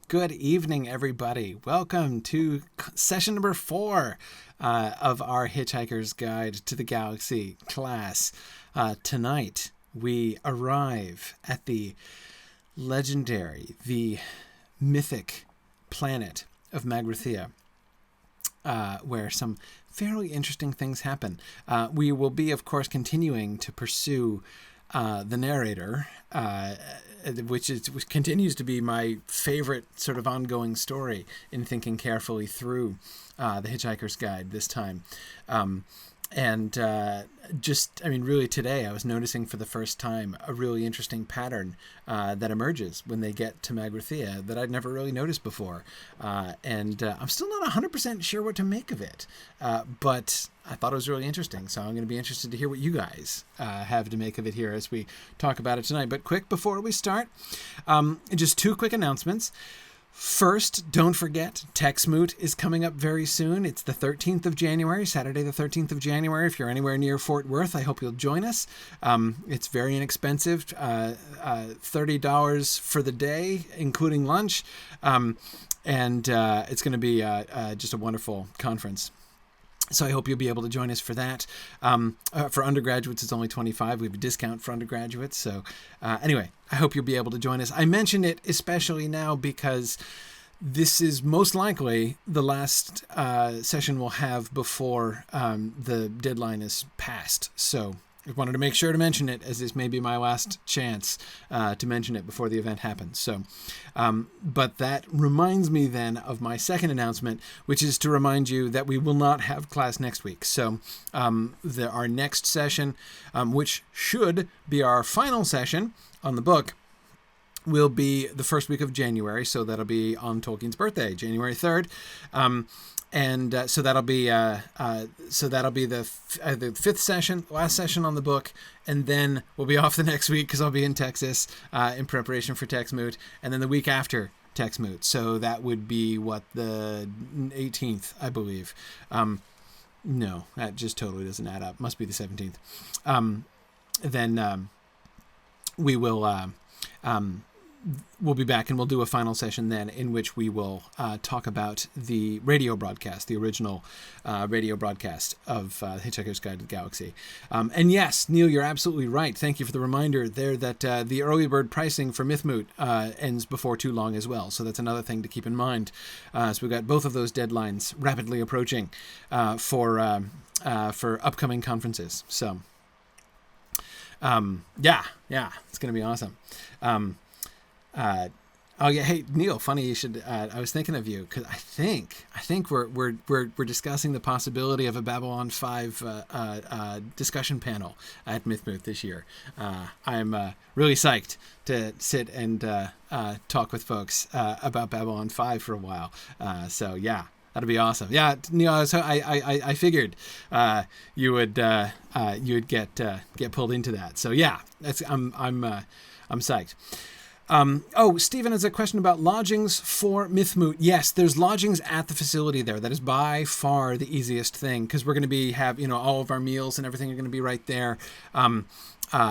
Good evening, everybody. Welcome to session number 4 of our Hitchhiker's Guide to the Galaxy class. Tonight, we arrive at the legendary, the mythic planet of Magrathea, where some fairly interesting things happen. We will be, of course, continuing to pursue the narrator, which continues to be my favorite sort of ongoing story in thinking carefully through the Hitchhiker's Guide this time. Really today I was noticing for the first time a really interesting pattern that emerges when they get to Magrathea that I'd never really noticed before. I'm still not 100% sure what to make of it, but I thought it was really interesting, so I'm going to be interested to hear what you guys have to make of it here as we talk about it tonight. But quick, before we start, just 2 quick announcements. First, don't forget, TechSmoot is coming up very soon. It's the 13th of January, Saturday the 13th of January. If you're anywhere near Fort Worth, I hope you'll join us. It's very inexpensive, $30 for the day, including lunch. It's going to be just a wonderful conference. So I hope you'll be able to join us for that. For undergraduates, it's only $25. We have a discount for undergraduates. So anyway, I hope you'll be able to join us. I mention it especially now because this is most likely the last session we'll have before the deadline is passed. So I wanted to make sure to mention it, as this may be my last chance to mention it before the event happens. So, but that reminds me then of my second announcement, which is to remind you that we will not have class next week. So our next session, which should be our final session on the book, will be the first week of January. So that'll be on Tolkien's birthday, January 3rd. So that'll be the 5th session, last session on the book, and then we'll be off the next week because I'll be in Texas in preparation for TechSmoot, and then the week after TechSmoot. So that would be the 18th, I believe. No, that just totally doesn't add up. Must be the 17th. We will. We'll be back and we'll do a final session then in which we will talk about the radio broadcast, the original radio broadcast of Hitchhiker's Guide to the Galaxy. And yes, Neil, you're absolutely right. Thank you for the reminder there that the early bird pricing for MythMoot ends before too long as well. So that's another thing to keep in mind. So we've got both of those deadlines rapidly approaching for upcoming conferences. So it's going to be awesome. Hey Neil, funny you should. I was thinking of you because I think we're discussing the possibility of a Babylon 5 discussion panel at MythMoot this year. I'm really psyched to sit and talk with folks about Babylon 5 for a while. So yeah. That'd be awesome. Yeah, Neil. I figured you would get pulled into that. So yeah, I'm psyched. Stephen has a question about lodgings for MythMoot. Yes, there's lodgings at the facility there. That is by far the easiest thing because we're going to have all of our meals and everything are going to be right there.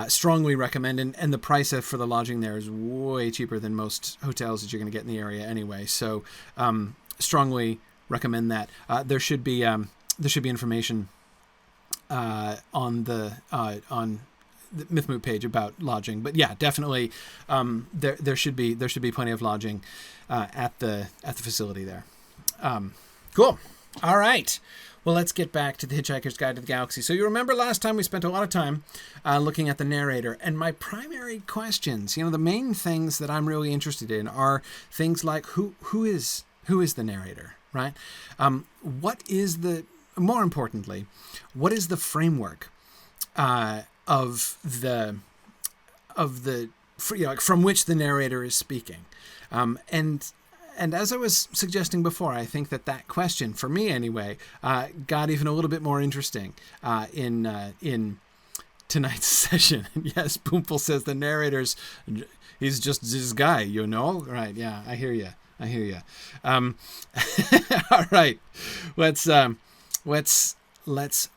Strongly recommend, and the price for the lodging there is way cheaper than most hotels that you're going to get in the area anyway. So strongly recommend that. There should be information on the MythMoot page about lodging, but yeah, definitely there should be plenty of lodging at the facility there. Cool. All right. Well, let's get back to the Hitchhiker's Guide to the Galaxy. So you remember last time we spent a lot of time looking at the narrator, and my primary questions, the main things that I'm really interested in are things like who is the narrator, right? More importantly, what is the framework of the from which the narrator is speaking, and as I was suggesting before, I think that question, for me anyway, got even a little bit more interesting in tonight's session. Yes, Boomful says the narrator's he's just this guy, right? Yeah, I hear you. All right, let's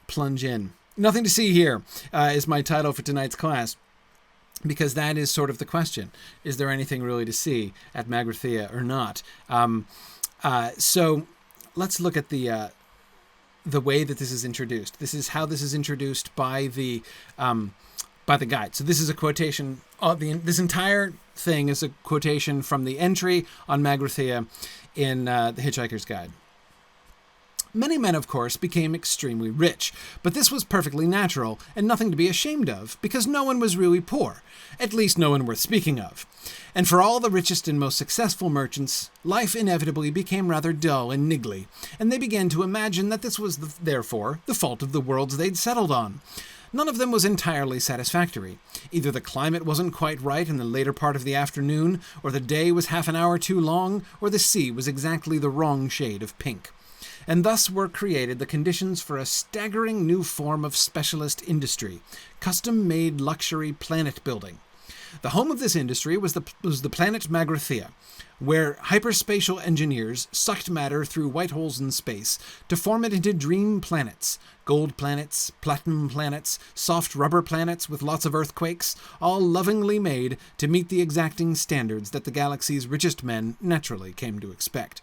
plunge in. Nothing to see here is my title for tonight's class. because that is sort of the question. Is there anything really to see at Magrathea or not? So let's look at the way that this is introduced. This is how this is introduced by the guide. So this is a quotation. This entire thing is a quotation from the entry on Magrathea in the Hitchhiker's Guide. Many men, of course, became extremely rich, but this was perfectly natural and nothing to be ashamed of, because no one was really poor, at least no one worth speaking of. And for all the richest and most successful merchants, life inevitably became rather dull and niggly, and they began to imagine that this was, therefore, the fault of the worlds they'd settled on. None of them was entirely satisfactory. Either the climate wasn't quite right in the later part of the afternoon, or the day was half an hour too long, or the sea was exactly the wrong shade of pink. And thus were created the conditions for a staggering new form of specialist industry, custom-made luxury planet building. The home of this industry was the planet Magrathea, where hyperspatial engineers sucked matter through white holes in space to form it into dream planets, gold planets, platinum planets, soft rubber planets with lots of earthquakes, all lovingly made to meet the exacting standards that the galaxy's richest men naturally came to expect.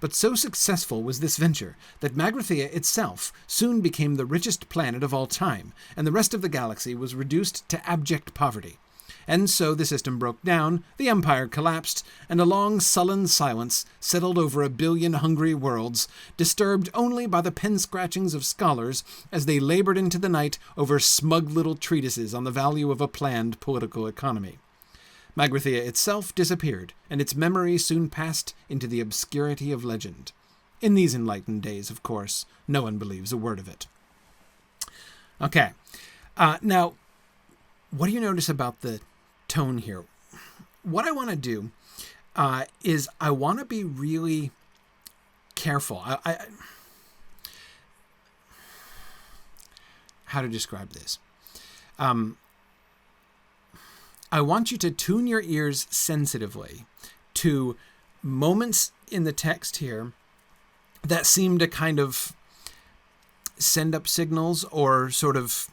But so successful was this venture that Magrathea itself soon became the richest planet of all time, and the rest of the galaxy was reduced to abject poverty. And so the system broke down, the empire collapsed, and a long sullen silence settled over 1 billion hungry worlds, disturbed only by the pen-scratchings of scholars as they labored into the night over smug little treatises on the value of a planned political economy. Magrathea itself disappeared, and its memory soon passed into the obscurity of legend. In these enlightened days, of course, no one believes a word of it. Okay. Now, what do you notice about the tone here? What I want to do is I want to be really careful. How to describe this? I want you to tune your ears sensitively to moments in the text here that seem to kind of send up signals or sort of...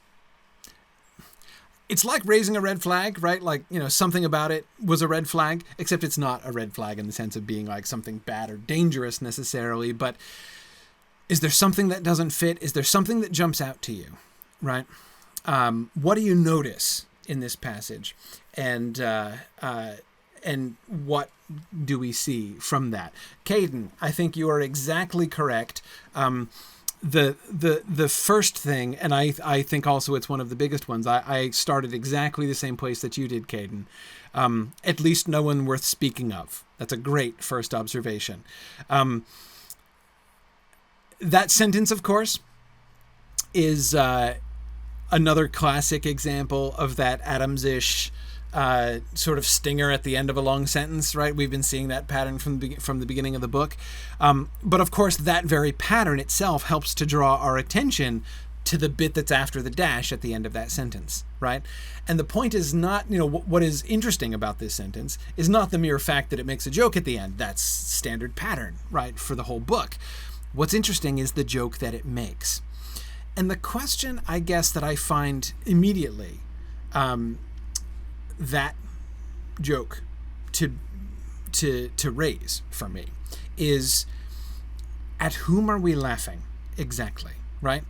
It's like raising a red flag, right? Like, something about it was a red flag, except it's not a red flag in the sense of being like something bad or dangerous necessarily, but is there something that doesn't fit? Is there something that jumps out to you, right? What do you notice in this passage? And what do we see from that? Caden, I think you are exactly correct. The first thing, and I think also it's one of the biggest ones, I started exactly the same place that you did, Caden. At least no one worth speaking of. That's a great first observation. That sentence, of course, is another classic example of that Adams-ish sort of stinger at the end of a long sentence, right? We've been seeing that pattern from the beginning of the book. But of course, that very pattern itself helps to draw our attention to the bit that's after the dash at the end of that sentence, right? And the point is not, what is interesting about this sentence is not the mere fact that it makes a joke at the end. That's standard pattern, right, for the whole book. What's interesting is the joke that it makes. And the question, I guess, that I find immediately that joke to raise for me is, at whom are we laughing exactly, right?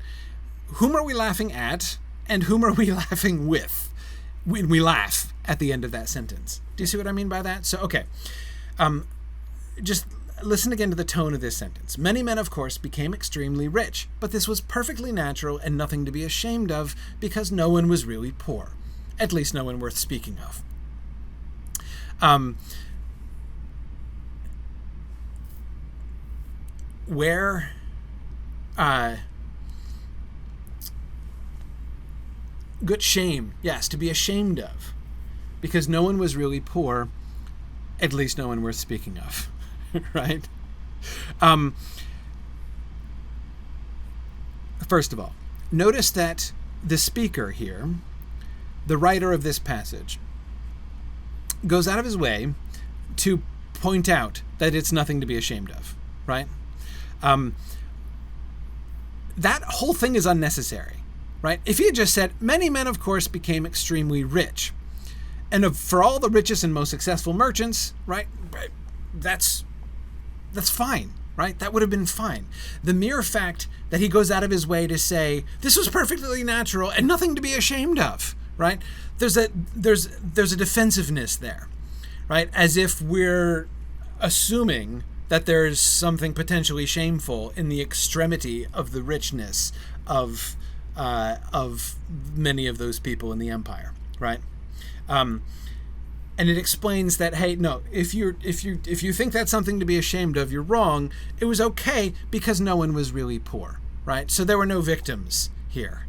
Whom are we laughing at, and whom are we laughing with when we laugh at the end of that sentence? Do you see what I mean by that? So, okay, just listen again to the tone of this sentence. Many men, of course, became extremely rich, but this was perfectly natural and nothing to be ashamed of, because no one was really poor. At least no one worth speaking of. Good shame, yes, to be ashamed of, because no one was really poor, at least no one worth speaking of, right? First of all, notice that the speaker here, the writer of this passage, goes out of his way to point out that it's nothing to be ashamed of, right? That whole thing is unnecessary, right? If he had just said, many men, of course, became extremely rich, And for all the richest and most successful merchants, right, that's fine, right? That would have been fine. The mere fact that he goes out of his way to say, this was perfectly natural and nothing to be ashamed of, right? There's a defensiveness there, right? As if we're assuming that there's something potentially shameful in the extremity of the richness of many of those people in the empire, right? And it explains that, hey, no, if you think that's something to be ashamed of, you're wrong. It was okay because no one was really poor, right? So there were no victims here.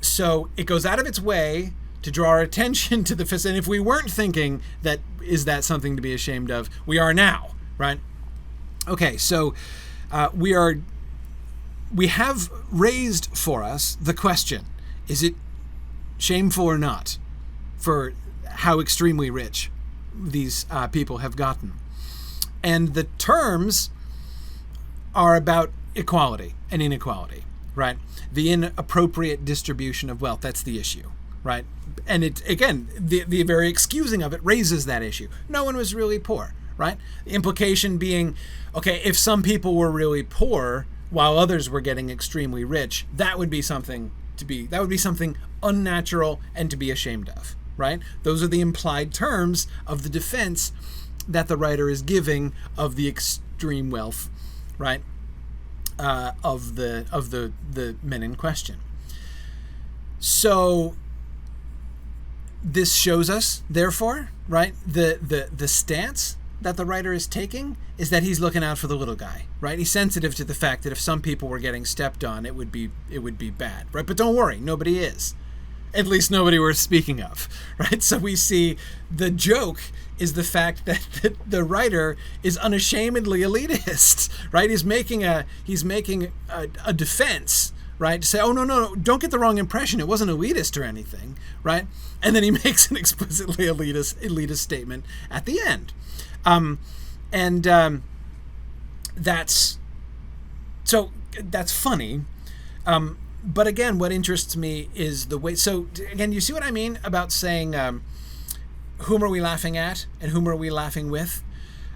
So it goes out of its way to draw our attention to the fact, and if we weren't thinking that is that something to be ashamed of, we are now, right? Okay, so we have raised for us the question: is it shameful or not for how extremely rich these people have gotten? And the terms are about equality and inequality, right? The inappropriate distribution of wealth, that's the issue, right? And it, again, the very excusing of it raises that issue. No one was really poor, right? The implication being, okay, if some people were really poor while others were getting extremely rich, that would be something unnatural and to be ashamed of, right? Those are the implied terms of the defense that the writer is giving of the extreme wealth, right? Of the men in question. So this shows us, therefore, right, the stance that the writer is taking is that he's looking out for the little guy, right? He's sensitive to the fact that if some people were getting stepped on, it would be bad, right? But don't worry, nobody is. At least nobody worth speaking of, right? So we see the joke is the fact that the writer is unashamedly elitist, right? He's making a defense, right? To say, oh, no, don't get the wrong impression. It wasn't elitist or anything, right? And then he makes an explicitly elitist statement at the end. That's funny. But again, what interests me is the way. So again, you see what I mean about saying, whom are we laughing at and whom are we laughing with?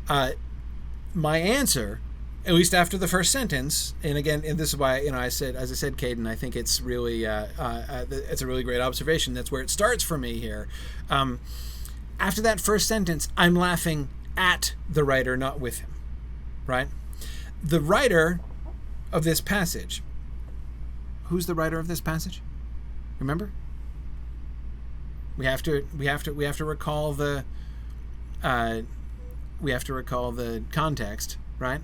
My answer, at least after the first sentence, and again, and this is why, as I said, Caden, I think it's really it's a really great observation. That's where it starts for me here. After that first sentence, I'm laughing at the writer, not with him, right? The writer of this passage. Who's the writer of this passage? Remember? We have to recall the context, right?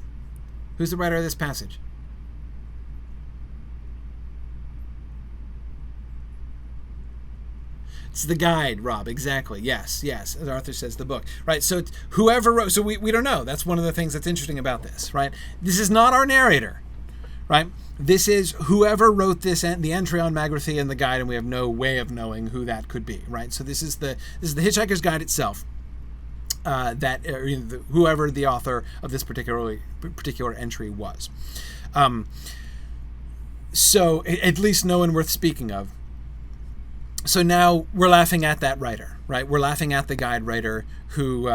Who's the writer of this passage? It's the guide, Rob. Exactly. Yes. As Arthur says, the book. Right. So whoever wrote. So we don't know. That's one of the things that's interesting about this. Right. This is not our narrator. Right. This is whoever wrote the entry on Magrathea in the guide, and we have no way of knowing who that could be. Right. So this is the Hitchhiker's Guide itself. Whoever the author of this particular entry was. So at least no one worth speaking of. So now we're laughing at that writer, right? We're laughing at the guide writer who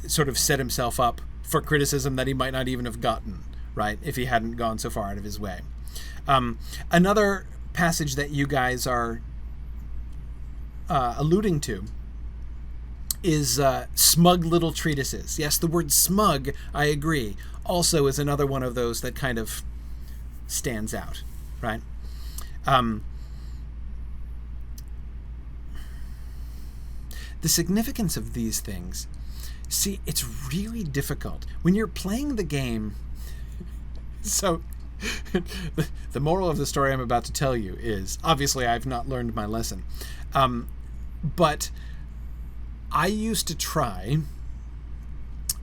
sort of set himself up for criticism that he might not even have gotten, right, if he hadn't gone so far out of his way. Another passage that you guys are alluding to is smug little treatises. Yes, the word smug, I agree, also is another one of those that kind of stands out, right? The significance of these things, see, it's really difficult when you're playing the game. So the moral of the story I'm about to tell you is, obviously I've not learned my lesson, but I used to try,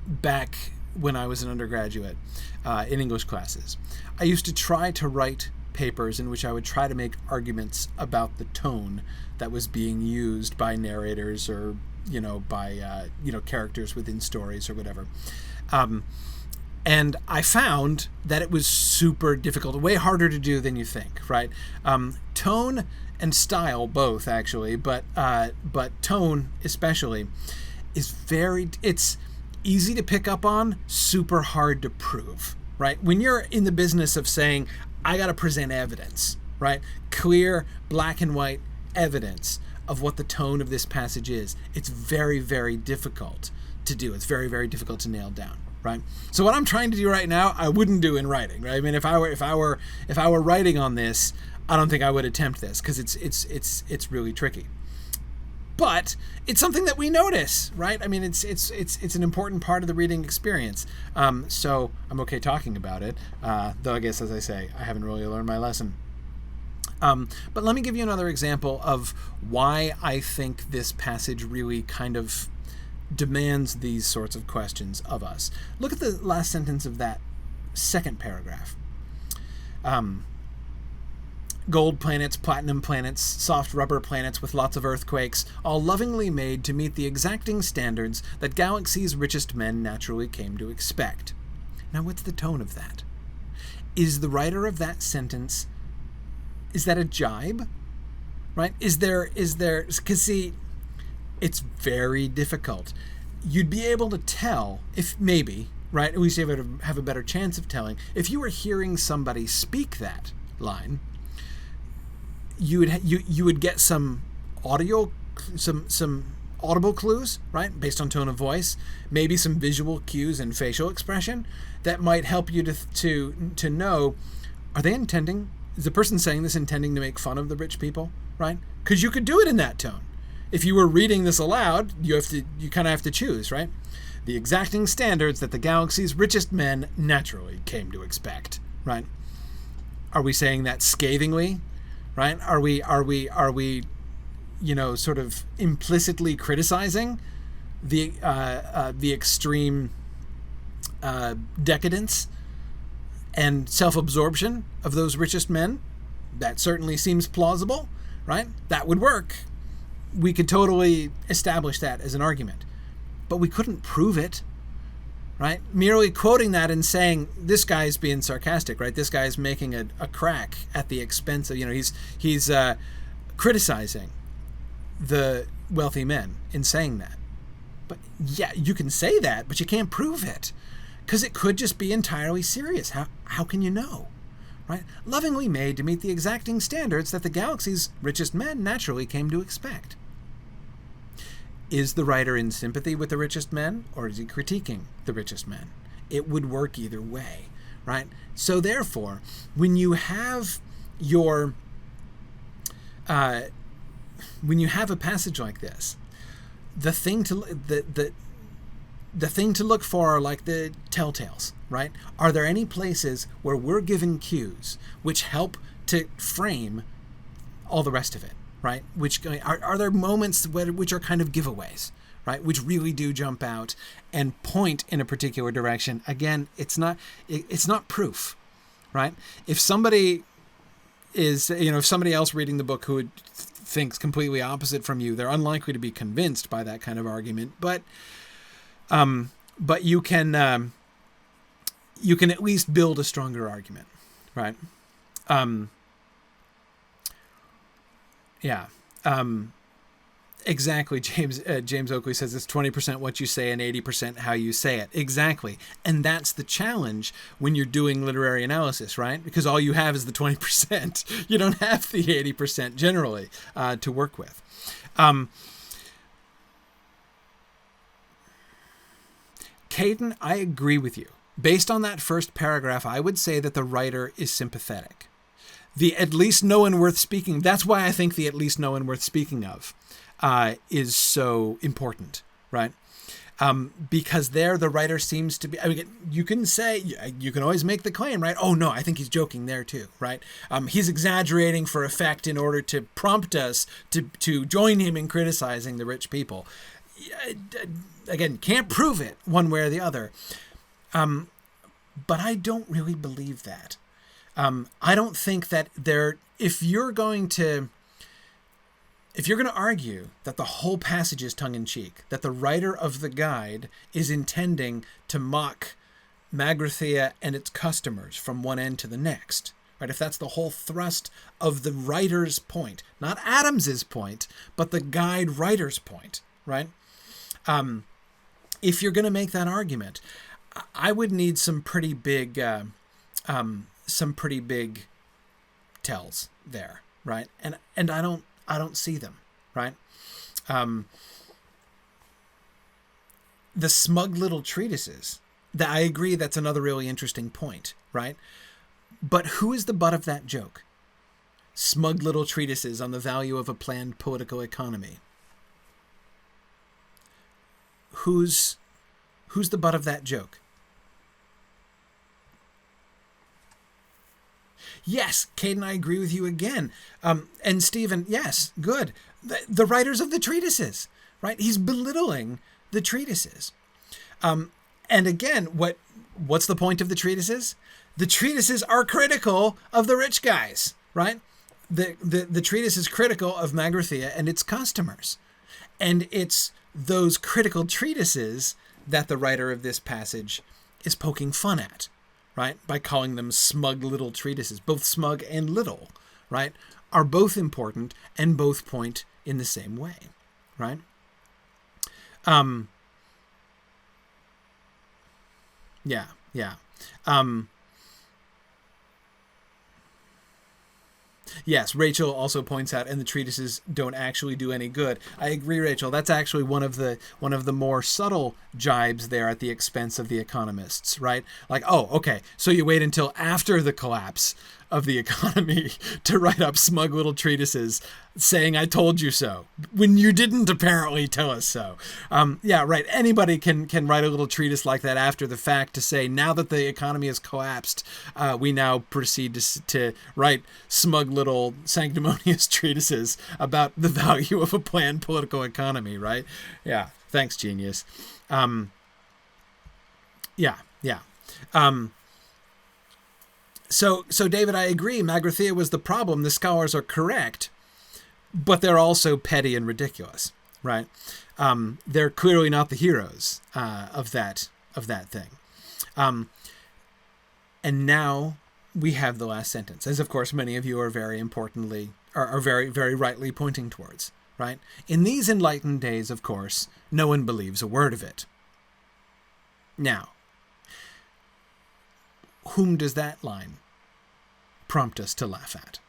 back when I was an undergraduate in English classes, I used to try to write papers in which I would try to make arguments about the tone that was being used by narrators or, by, characters within stories or whatever. And I found that it was super difficult, way harder to do than you think, right? Tone and style both, actually, but tone especially is it's easy to pick up on, super hard to prove, right? When you're in the business of saying, I got to present evidence, right? Clear, black and white evidence of what the tone of this passage is. It's very, very difficult to do. It's very, very difficult to nail down, right? So what I'm trying to do right now, I wouldn't do in writing, right? I mean, if I were writing on this, I don't think I would attempt this because it's really tricky. But it's something that we notice, right? I mean, it's an important part of the reading experience. So I'm okay talking about it, though I guess, as I say, I haven't really learned my lesson. But let me give you another example of why I think this passage really kind of demands these sorts of questions of us. Look at the last sentence of that second paragraph. Gold planets, platinum planets, soft rubber planets with lots of earthquakes, all lovingly made to meet the exacting standards that galaxy's richest men naturally came to expect. Now, what's the tone of that? Is the writer of that sentence, is that a jibe? Right? Is there, because see, it's very difficult. You'd be able to tell if maybe, right? At least you would have a better chance of telling if you were hearing somebody speak that line. You would get some audio, some audible clues, right, based on tone of voice, maybe some visual cues and facial expression that might help you to know, are they intending? Is the person saying this intending to make fun of the rich people, right? Because you could do it in that tone. If you were reading this aloud, you kind of have to choose, right? The exacting standards that the galaxy's richest men naturally came to expect, right? Are we saying that scathingly, right? Are we, sort of implicitly criticizing the extreme decadence and self-absorption of those richest men? That certainly seems plausible, right? That would work. We could totally establish that as an argument, but we couldn't prove it, right? Merely quoting that and saying this guy's being sarcastic, right? This guy's making a crack at the expense of, he's criticizing the wealthy men in saying that. But yeah, you can say that, but you can't prove it because it could just be entirely serious. How can you know? Right? Lovingly made to meet the exacting standards that the galaxy's richest men naturally came to expect. Is the writer in sympathy with the richest men, or is he critiquing the richest men? It would work either way, right? So therefore, when you have a passage like this, the thing to look for are like the telltales, right? Are there any places where we're given cues which help to frame all the rest of it, right? Which are there moments which are kind of giveaways, right? Which really do jump out and point in a particular direction. Again, it's not proof, right? If somebody is, if somebody else reading the book who thinks completely opposite from you, they're unlikely to be convinced by that kind of argument. But you can at least build a stronger argument, right? Exactly. James Oakley says it's 20% what you say and 80% how you say it. Exactly. And that's the challenge when you're doing literary analysis, right? Because all you have is the 20%. You don't have the 80% generally to work with. Caden, I agree with you. Based on that first paragraph, I would say that the writer is sympathetic. The at least no one worth speaking. That's why I think the at least no one worth speaking of is so important, right? Because there the writer seems to be, I mean, you can always make the claim, right? Oh no, I think he's joking there too, right? He's exaggerating for effect in order to prompt us to join him in criticizing the rich people. Again, can't prove it one way or the other. But I don't really believe that. I don't think that if you're going to argue that the whole passage is tongue-in-cheek, that the writer of the guide is intending to mock Magrathea and its customers from one end to the next, right? If that's the whole thrust of the writer's point, not Adams's point, but the guide writer's point, right? If you're going to make that argument, I would need some pretty big tells there, right? And I don't see them, right? The smug little treatises, that I agree, that's another really interesting point, right? But who is the butt of that joke? Smug little treatises on the value of a planned political economy. Who's the butt of that joke? Yes, Caden, I agree with you again. And Stephen, yes, good. The writers of the treatises, right? He's belittling the treatises. And again, what's the point of the treatises? The treatises are critical of the rich guys, right? The treatise is critical of Magrathea and its customers. And it's those critical treatises that the writer of this passage is poking fun at, right? By calling them smug little treatises. Both smug and little, right, are both important and both point in the same way, right? Yeah. Yes, Rachel also points out, and the treatises don't actually do any good. I agree, Rachel. That's actually one of the more subtle jibes there at the expense of the economists, right? Like, oh, okay, so you wait until after the collapse of the economy to write up smug little treatises saying I told you so, when you didn't apparently tell us so. Yeah, right. Anybody can write a little treatise like that after the fact to say, now that the economy has collapsed, we now proceed to write smug little sanctimonious treatises about the value of a planned political economy, right? Yeah. Thanks, genius. Yeah. So David, I agree. Magrathea was the problem. The scholars are correct, but they're also petty and ridiculous, right? They're clearly not the heroes of that thing. And now we have the last sentence, as of course many of you are very importantly are very, very rightly pointing towards, right? In these enlightened days, of course, no one believes a word of it. Now, whom does that line prompt us to laugh at?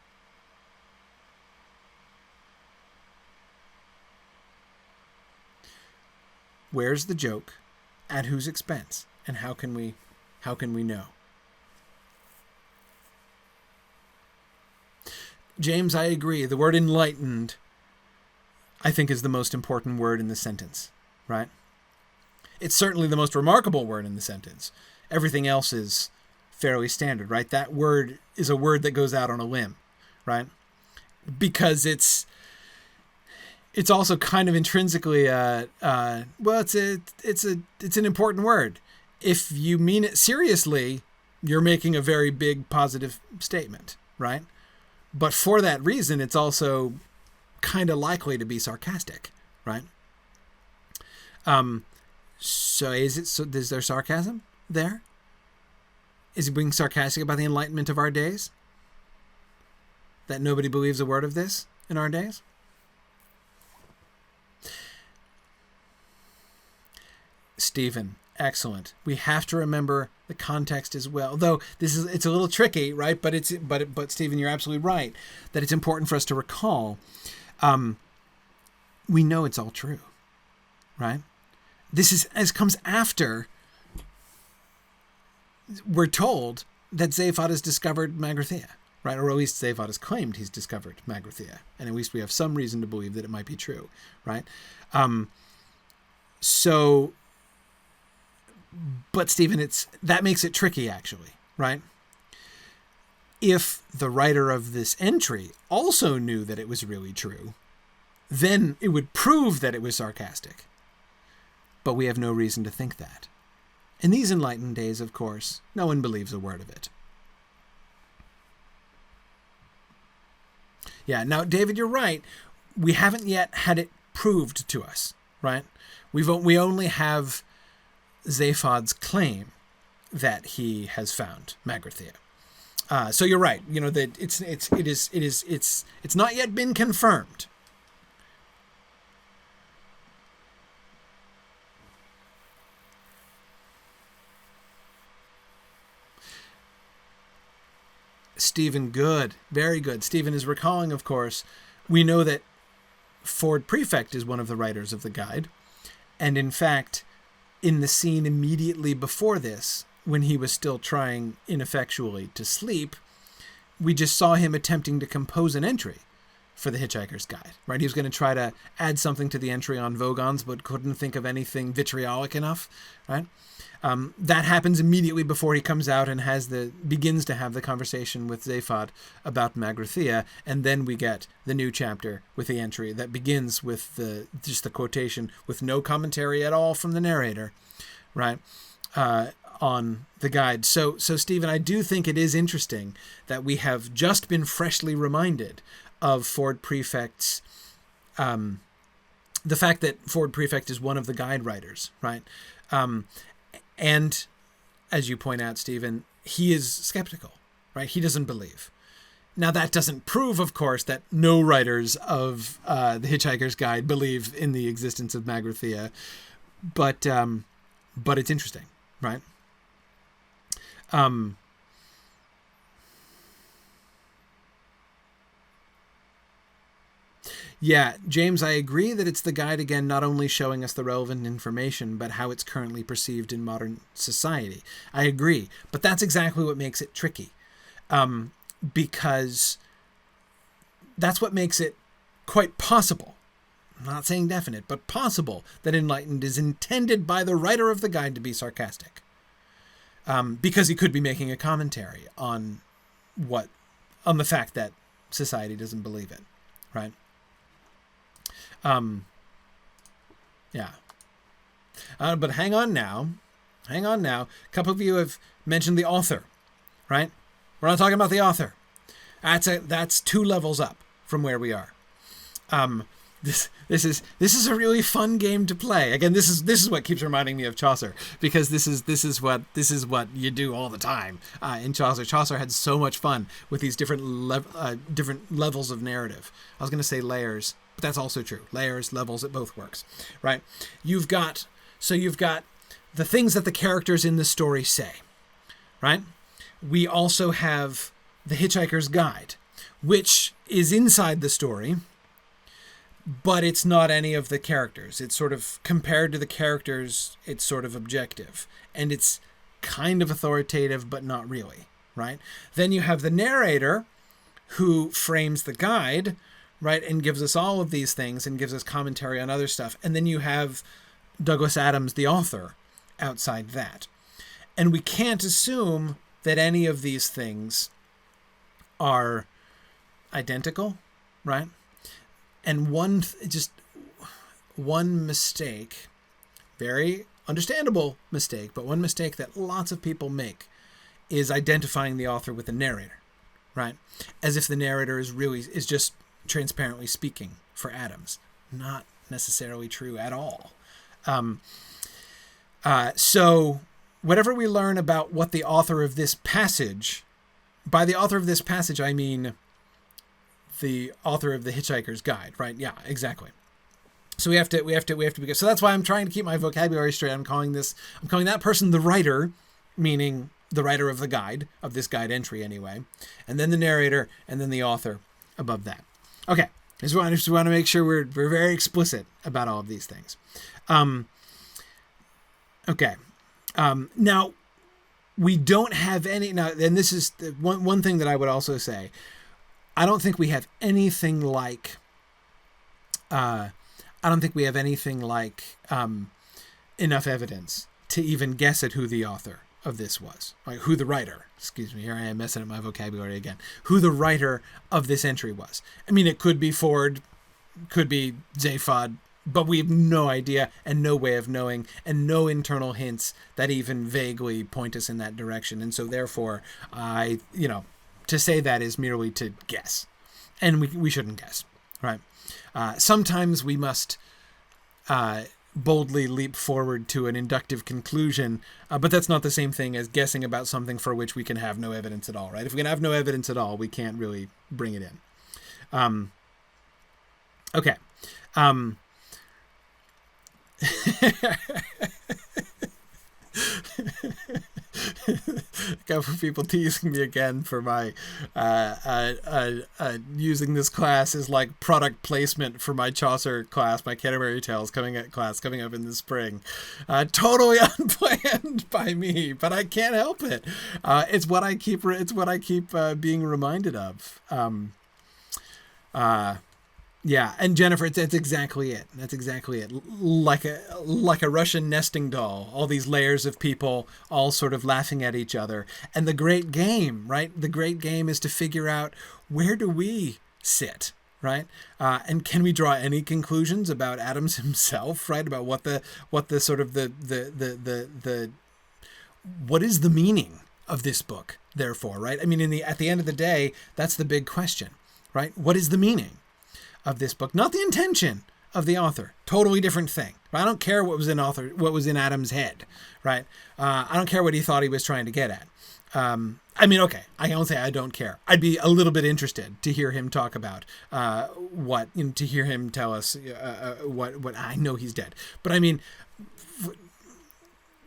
Where's the joke? At whose expense? And how can we know? James, I agree. The word enlightened, I think, is the most important word in the sentence, right? It's certainly the most remarkable word in the sentence. Everything else is fairly standard, right? That word is a word that goes out on a limb, right? Because it's also kind of intrinsically it's an important word. If you mean it seriously, you're making a very big positive statement, right? But for that reason, it's also kind of likely to be sarcastic, right? So is there sarcasm there? Is he being sarcastic about the enlightenment of our days? That nobody believes a word of this in our days? Stephen, excellent. We have to remember the context as well. Though it's a little tricky, right? But Stephen, you're absolutely right that it's important for us to recall. We know it's all true, right? This comes after we're told that Zaphod has discovered Magrathea, right? Or at least Zaphod has claimed he's discovered Magrathea, and at least we have some reason to believe that it might be true, right? But Stephen, that makes it tricky, actually, right? If the writer of this entry also knew that it was really true, then it would prove that it was sarcastic. But we have no reason to think that. In these enlightened days, of course, no one believes a word of it. Yeah, now, David, you're right. We haven't yet had it proved to us, right? We only have Zaphod's claim that he has found Magrathea. So you're right. You know that it's not yet been confirmed. Stephen, good, very good. Stephen is recalling, of course, we know that Ford Prefect is one of the writers of the guide, and in fact, in the scene immediately before this, when he was still trying ineffectually to sleep, we just saw him attempting to compose an entry for the Hitchhiker's Guide, right? He was going to try to add something to the entry on Vogons, but couldn't think of anything vitriolic enough, right? That happens immediately before he comes out and begins to have the conversation with Zaphod about Magrathea, and then we get the new chapter with the entry that begins with just the quotation with no commentary at all from the narrator, right? On the guide. So Stephen, I do think it is interesting that we have just been freshly reminded of Ford Prefect's, the fact that Ford Prefect is one of the guide writers, right? And as you point out, Stephen, he is skeptical, right? He doesn't believe. Now, that doesn't prove, of course, that no writers of the Hitchhiker's Guide believe in the existence of Magrathea, but it's interesting, right? Yeah, James, I agree that it's the guide, again, not only showing us the relevant information, but how it's currently perceived in modern society. I agree, but that's exactly what makes it tricky, because that's what makes it quite possible, I'm not saying definite, but possible, that Enlightened is intended by the writer of the guide to be sarcastic, because he could be making a commentary on the fact that society doesn't believe it, right? Yeah. But hang on now. A couple of you have mentioned the author, right? We're not talking about the author. That's 2 levels up from where we are. This is a really fun game to play. Again, this is what keeps reminding me of Chaucer, because this is what you do all the time in Chaucer. Chaucer had so much fun with these different levels of narrative. I was going to say layers, but that's also true. Layers, levels, it both works, right? You've got the things that the characters in the story say, right? We also have the Hitchhiker's Guide, which is inside the story, but it's not any of the characters. It's sort of, compared to the characters, it's sort of objective. And it's kind of authoritative, but not really, right? Then you have the narrator, who frames the guide, right, and gives us all of these things and gives us commentary on other stuff. And then you have Douglas Adams, the author, outside that. And we can't assume that any of these things are identical, right? And one mistake, very understandable mistake, but one mistake that lots of people make is identifying the author with the narrator, right? As if the narrator is just transparently speaking for Adams. Not necessarily true at all. So whatever we learn about what the author of this passage, by the author of this passage, I mean the author of the Hitchhiker's Guide, right? Yeah, exactly. So we have to be good. So that's why I'm trying to keep my vocabulary straight. I'm calling that person the writer, meaning the writer of the guide, of this guide entry anyway, and then the narrator, and then the author above that. Okay, I just want to make sure we're very explicit about all of these things. Okay. Now, we don't have any, now, and this is one thing that I would also say. I don't think we have anything like, enough evidence to even guess at who the author of this was, like who the writer, excuse me, here I am messing up my vocabulary again, who the writer of this entry was. I mean, it could be Ford, could be Zaphod, but we have no idea and no way of knowing, and no internal hints that even vaguely point us in that direction. And so therefore, to say that is merely to guess, and we shouldn't guess, right? Sometimes we must boldly leap forward to an inductive conclusion, but that's not the same thing as guessing about something for which we can have no evidence at all, right? If we can have no evidence at all, we can't really bring it in. Okay. A couple of people teasing me again for my using this class as like product placement for my Chaucer class, my Canterbury Tales coming up in the spring. Totally unplanned by me, but I can't help it. It's what I keep being reminded of. Yeah, and Jennifer, that's exactly it. That's exactly it. Like a Russian nesting doll, all these layers of people all sort of laughing at each other. And the great game, right? The great game is to figure out, where do we sit, right? And can we draw any conclusions about Adams himself, right? About what the sort of the what is the meaning of this book, therefore, right? I mean, at the end of the day, that's the big question, right? What is the meaning of this book? Not the intention of the author. Totally different thing. I don't care what was in Adam's head, right? I don't care what he thought he was trying to get at. I mean, okay, I don't say I don't care. I'd be a little bit interested to hear him talk about to hear him tell us what I know he's dead. But I mean,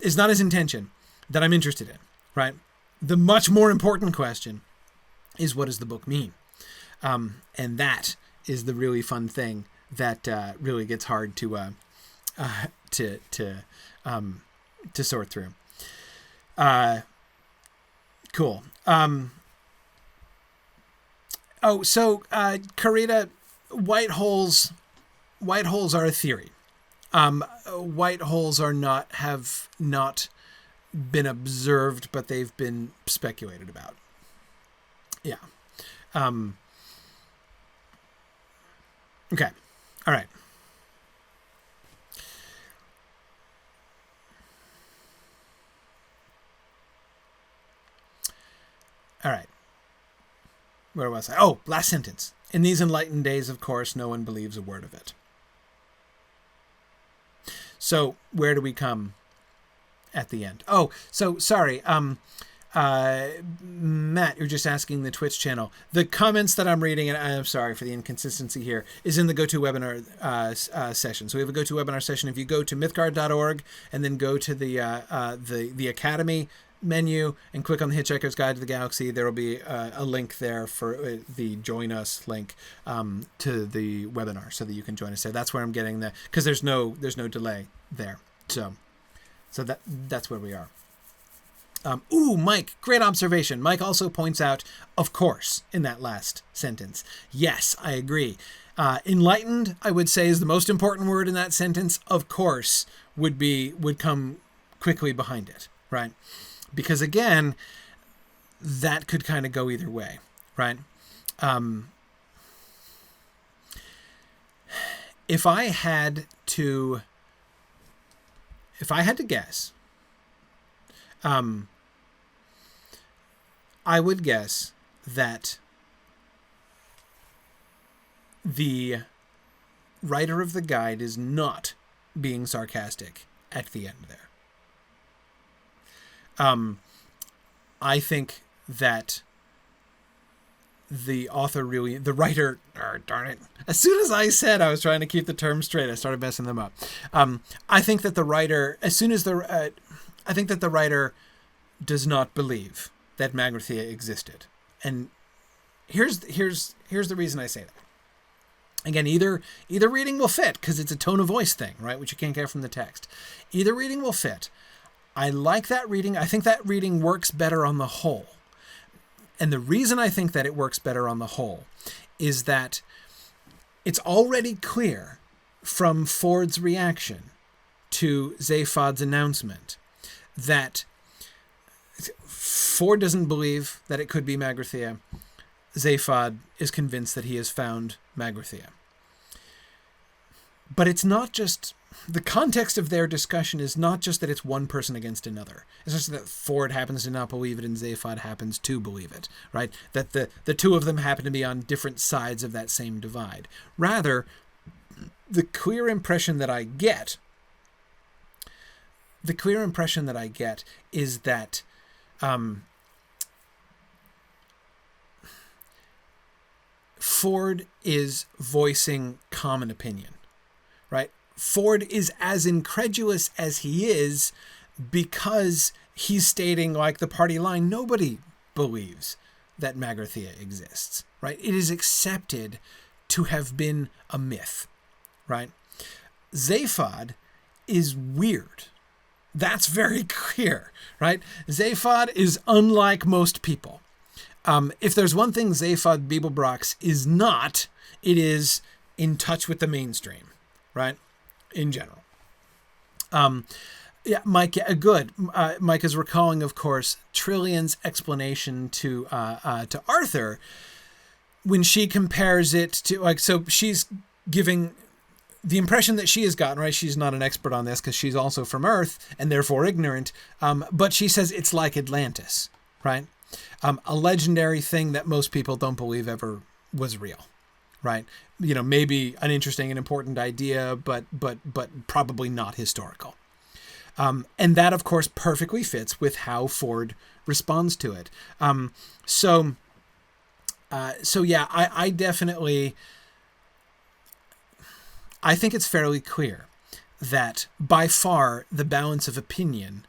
it's not his intention that I'm interested in, right? The much more important question is, what does the book mean? And that is the really fun thing that really gets hard to sort through. Cool. Karita, white holes are a theory. White holes have not been observed, but they've been speculated about. Yeah. Okay. All right. All right. Where was I? Oh, last sentence. In these enlightened days, of course, no one believes a word of it. So where do we come at the end? Oh, so sorry. Matt, you're just asking the Twitch channel. The comments that I'm reading, and I'm sorry for the inconsistency here, is in the GoToWebinar session. So we have a GoToWebinar session. If you go to mythgard.org and then go to the Academy menu and click on the Hitchhiker's Guide to the Galaxy, there will be a link there for the Join Us link to the webinar, so that you can join us there. That's where I'm getting because there's no delay there. So that's where we are. Mike, great observation. Mike also points out, of course, in that last sentence. Yes, I agree. Enlightened, I would say, is the most important word in that sentence. Of course, would come quickly behind it, right? Because again, that could kind of go either way, right? If I had to guess, I would guess that the writer of the guide is not being sarcastic at the end there. I think that the writer, darn it. As soon as I said I was trying to keep the terms straight, I started messing them up. I think that the writer, I think that the writer does not believe that Magrathea existed. And here's the reason I say that. Again, either reading will fit, because it's a tone of voice thing, right, which you can't get from the text. Either reading will fit. I like that reading. I think that reading works better on the whole. And the reason I think that it works better on the whole is that it's already clear from Ford's reaction to Zaphod's announcement that Ford doesn't believe that it could be Magrathea. Zaphod is convinced that he has found Magrathea. But it's not just... The context of their discussion is not just that it's one person against another. It's just that Ford happens to not believe it and Zaphod happens to believe it, right? That the two of them happen to be on different sides of that same divide. Rather, the clear impression that I get the clear impression that I get is that Ford is voicing common opinion, right? Ford is as incredulous as he is because he's stating, like, the party line, nobody believes that Magrathea exists, right? It is accepted to have been a myth, right? Zaphod is weird. That's very clear, right? Zaphod is unlike most people. If there's one thing Zaphod Beeblebrox is not, it is in touch with the mainstream, right? In general. Yeah, Mike, good. Mike is recalling, of course, Trillion's explanation to Arthur when she compares it to, like, so she's giving the impression that she has gotten, right? She's not an expert on this because she's also from Earth and therefore ignorant. But she says it's like Atlantis, right? A legendary thing that most people don't believe ever was real, right? You know, maybe an interesting and important idea, but probably not historical. And that, of course, perfectly fits with how Ford responds to it. So yeah, I definitely, I think it's fairly clear that by far the balance of opinion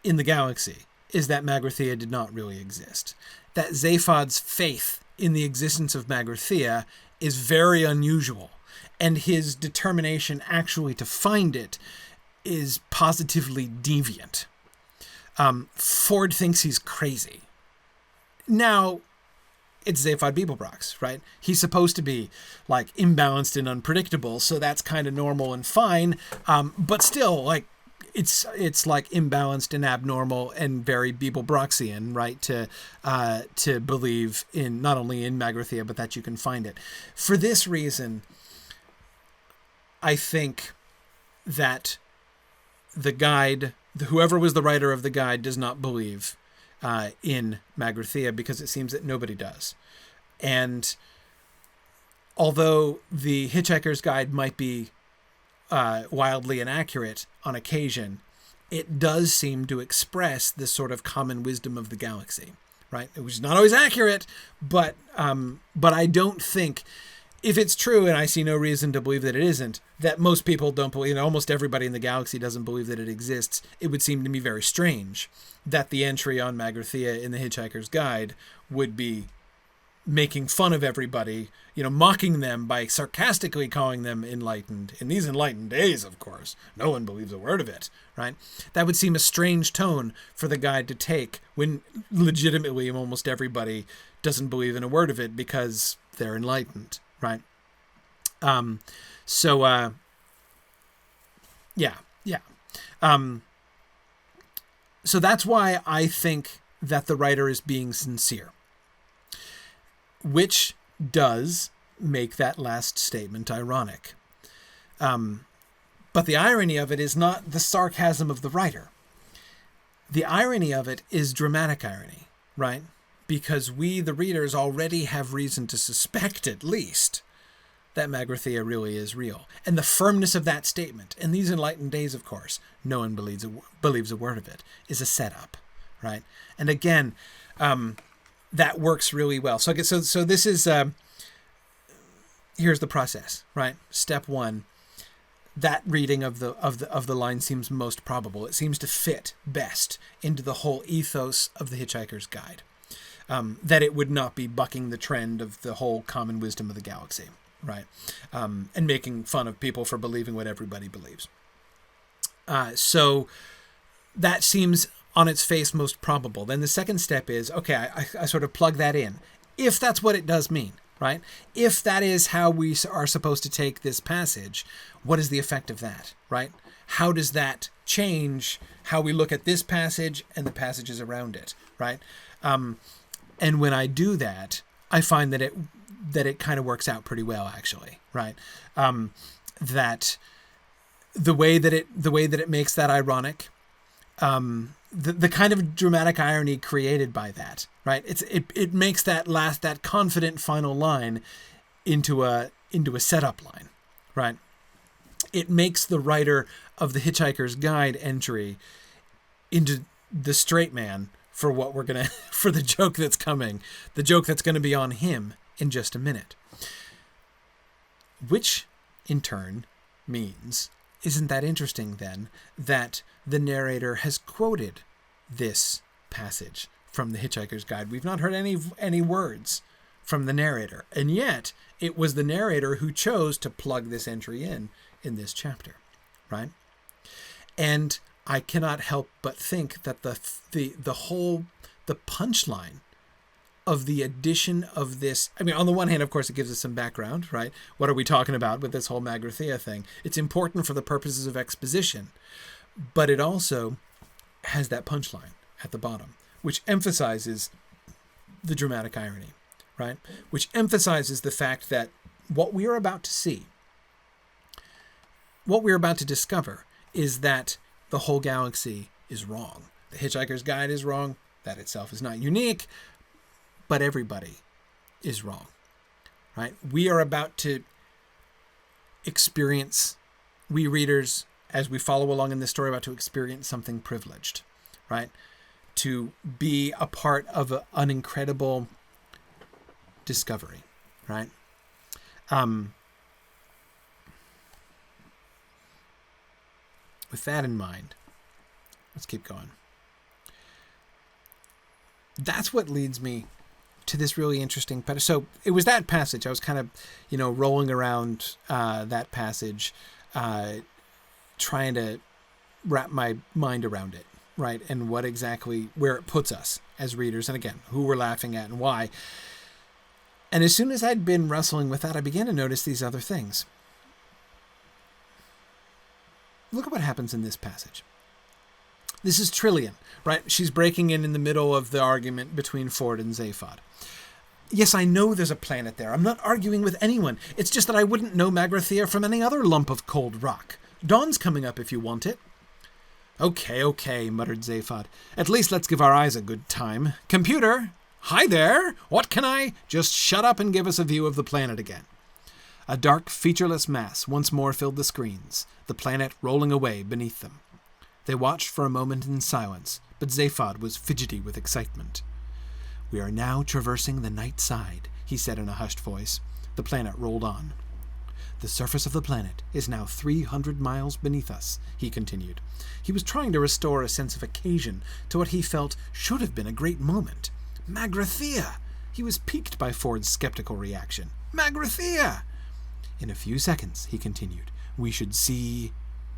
in the galaxy is that Magrathea did not really exist. That Zaphod's faith in the existence of Magrathea is very unusual, and his determination actually to find it is positively deviant. Ford thinks he's crazy. Now, it's Zaphod Beeblebrox, right? He's supposed to be, like, imbalanced and unpredictable, so that's kind of normal and fine. But still, like, it's like imbalanced and abnormal and very Beeblebroxian, right? To believe in not only in Magrathea, but that you can find it. For this reason, I think that the guide, whoever was the writer of the guide, does not believe in Magrathea, because it seems that nobody does. And although the Hitchhiker's Guide might be wildly inaccurate on occasion, it does seem to express this sort of common wisdom of the galaxy, right? Which is not always accurate, but I don't think, if it's true, and I see no reason to believe that it isn't, that most people don't believe, and almost everybody in the galaxy doesn't believe that it exists, it would seem to me very strange that the entry on Magrathea in the Hitchhiker's Guide would be making fun of everybody, you know, mocking them by sarcastically calling them enlightened. In these enlightened days, of course, no one believes a word of it, right? That would seem a strange tone for the guide to take when legitimately almost everybody doesn't believe in a word of it because they're enlightened, right? Yeah. So that's why I think that the writer is being sincere, which does make that last statement ironic. But the irony of it is not the sarcasm of the writer. The irony of it is dramatic irony, right? Because we, the readers, already have reason to suspect, at least, that Magrathea really is real. And the firmness of that statement, in these enlightened days, of course, no one believes a word of it, is a setup, right? And again, that works really well. So this is, here's the process, right? Step one, that reading of the line seems most probable. It seems to fit best into the whole ethos of the Hitchhiker's Guide. That it would not be bucking the trend of the whole common wisdom of the galaxy, right? And making fun of people for believing what everybody believes. So that seems on its face most probable. Then the second step is, okay, I sort of plug that in. If that's what it does mean, right? If that is how we are supposed to take this passage, what is the effect of that, right? How does that change how we look at this passage and the passages around it, right? And when I do that, I find that it kind of works out pretty well, actually, right? That the way that it makes that ironic, the kind of dramatic irony created by that, right? It makes that confident final line into a setup line, right? it makes the writer of the Hitchhiker's Guide entry into the straight man for what we're going to, for the joke that's coming, the joke that's going to be on him in just a minute. Which, in turn, means, isn't that interesting then, that the narrator has quoted this passage from the Hitchhiker's Guide. We've not heard any words from the narrator, and yet it was the narrator who chose to plug this entry in this chapter, right? And I cannot help but think that the punchline of the addition of this, I mean, on the one hand, of course, it gives us some background, right? What are we talking about with this whole Magrathea thing? It's important for the purposes of exposition, but it also has that punchline at the bottom, which emphasizes the dramatic irony, right? Which emphasizes the fact that what we are about to see, what we're about to discover, is that the whole galaxy is wrong. The Hitchhiker's Guide is wrong. That itself is not unique, but everybody is wrong, right? We are about to experience, we readers, as we follow along in this story, about to experience something privileged, right? To be a part of an incredible discovery, right? With that in mind, let's keep going. That's what leads me to this really interesting passage. So it was that passage. I was kind of, rolling around that passage, trying to wrap my mind around it, right? And what exactly, where it puts us as readers. And again, who we're laughing at and why. And as soon as I'd been wrestling with that, I began to notice these other things. Look at what happens in this passage. This is Trillian, right? She's breaking in the middle of the argument between Ford and Zaphod. Yes, I know there's a planet there. I'm not arguing with anyone. It's just that I wouldn't know Magrathea from any other lump of cold rock. Dawn's coming up if you want it. Okay, muttered Zaphod. At least let's give our eyes a good time. Computer! Hi there! What can I... Just shut up and give us a view of the planet again. A dark, featureless mass once more filled the screens, the planet rolling away beneath them. They watched for a moment in silence, but Zaphod was fidgety with excitement. We are now traversing the night side, he said in a hushed voice. The planet rolled on. The surface of the planet is now 300 miles beneath us, he continued. He was trying to restore a sense of occasion to what he felt should have been a great moment. Magrathea! He was piqued by Ford's skeptical reaction. Magrathea! In a few seconds, he continued, we should see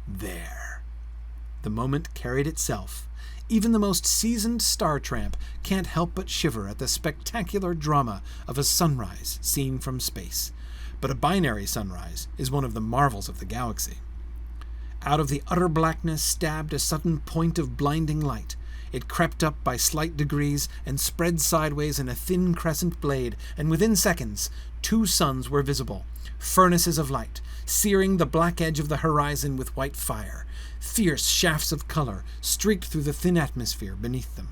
there. The moment carried itself. Even the most seasoned star tramp can't help but shiver at the spectacular drama of a sunrise seen from space. But a binary sunrise is one of the marvels of the galaxy. Out of the utter blackness stabbed a sudden point of blinding light. It crept up by slight degrees and spread sideways in a thin crescent blade, and within seconds, 2 suns were visible, furnaces of light, searing the black edge of the horizon with white fire. Fierce shafts of color streaked through the thin atmosphere beneath them.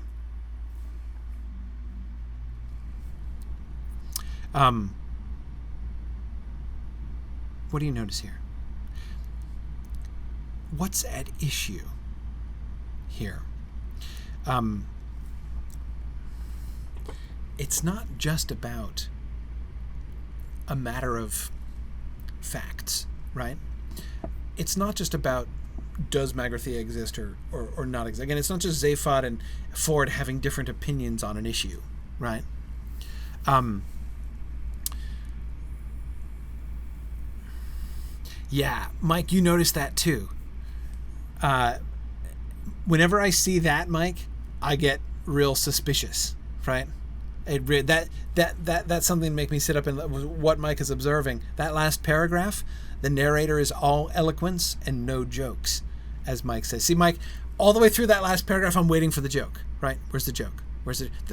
What do you notice here? What's at issue here? It's not just about a matter of facts, right? It's not just about does Magrathea exist or not exist. Again, it's not just Zaphod and Ford having different opinions on an issue, right? Yeah, Mike, you noticed that too. Whenever I see that, Mike, I get real suspicious, right? That's something to make me sit up and what Mike is observing. That last paragraph, the narrator is all eloquence and no jokes, as Mike says. See, Mike, all the way through that last paragraph, I'm waiting for the joke, right? Where's the joke?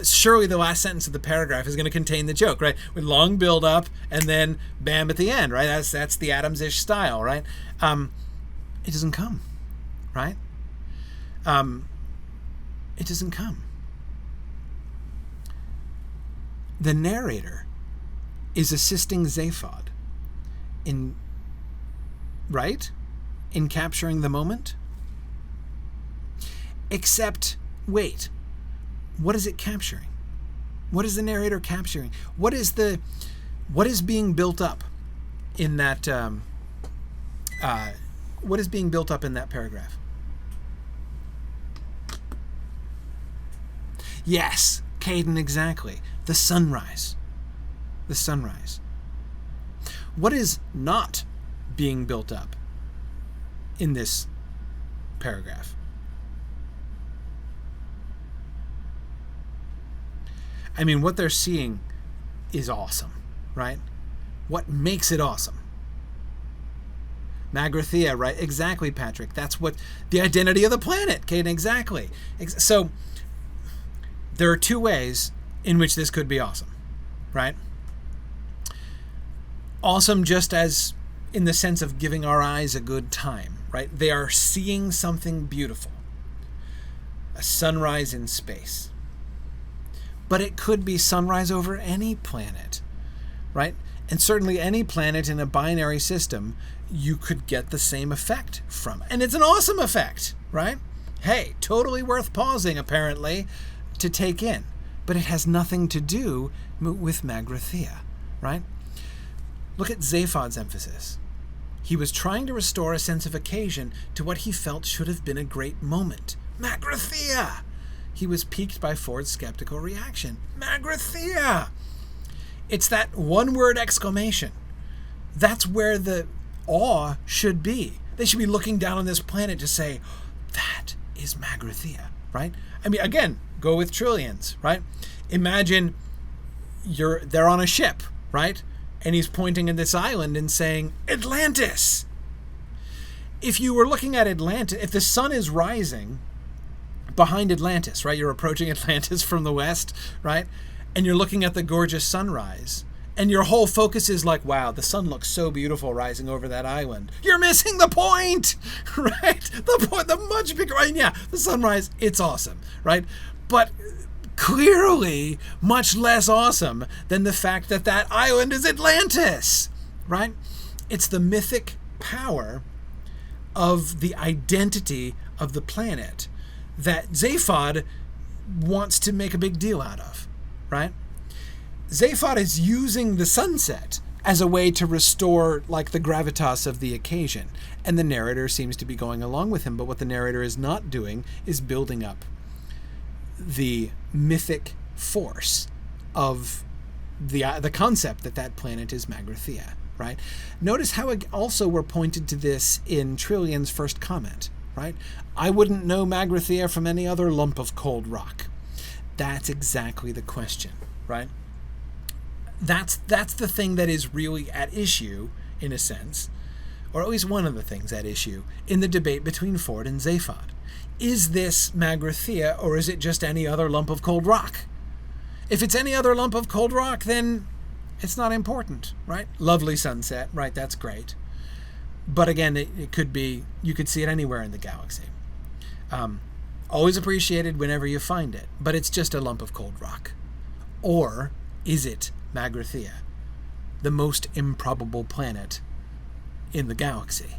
Surely the last sentence of the paragraph is going to contain the joke, right? With long build up and then bam at the end, right? That's the Adams-ish style, right? It doesn't come, right? It doesn't come. The narrator is assisting Zaphod in, right? in capturing the moment. Except, wait, what is it capturing? What is the narrator capturing? What is being built up in that? What is being built up in that paragraph? Yes, Caden, exactly. The sunrise. The sunrise. What is not being built up in this paragraph? I mean, what they're seeing is awesome, right? What makes it awesome? Magrathea, right? Exactly, Patrick. That's what the identity of the planet, Caden, exactly. So there are two ways in which this could be awesome, right? Awesome just as in the sense of giving our eyes a good time, right? They are seeing something beautiful. A sunrise in space. But it could be sunrise over any planet, right? And certainly any planet in a binary system, you could get the same effect from. And it's an awesome effect, right? Hey, totally worth pausing, apparently, to take in. But it has nothing to do with Magrathea, right? Look at Zaphod's emphasis. He was trying to restore a sense of occasion to what he felt should have been a great moment. Magrathea! He was piqued by Ford's skeptical reaction. Magrathea! It's that one-word exclamation. That's where the awe should be. They should be looking down on this planet to say, that is Magrathea, right? I mean, again, go with trillions, right? Imagine they're on a ship, right? And he's pointing at this island and saying, Atlantis! If you were looking at Atlantis, if the sun is rising behind Atlantis, right? You're approaching Atlantis from the west, right? And you're looking at the gorgeous sunrise, and your whole focus is like, wow, the sun looks so beautiful rising over that island. You're missing the point, right? The point, the much bigger, right? Yeah, the sunrise, it's awesome, right? But clearly much less awesome than the fact that that island is Atlantis, right? It's the mythic power of the identity of the planet that Zaphod wants to make a big deal out of, right? Zaphod is using the sunset as a way to restore, like, the gravitas of the occasion, and the narrator seems to be going along with him, but what the narrator is not doing is building up the mythic force of the concept that planet is Magrathea, right? Notice how also we're pointed to this in Trillion's first comment, right? I wouldn't know Magrathea from any other lump of cold rock. That's exactly the question, right? That's the thing that is really at issue, in a sense, or at least one of the things at issue in the debate between Ford and Zaphod. Is this Magrathea, or is it just any other lump of cold rock? If it's any other lump of cold rock, then it's not important, right? Lovely sunset, right? That's great. But again, it could be, you could see it anywhere in the galaxy. Always appreciated whenever you find it, but it's just a lump of cold rock. Or is it Magrathea, the most improbable planet in the galaxy,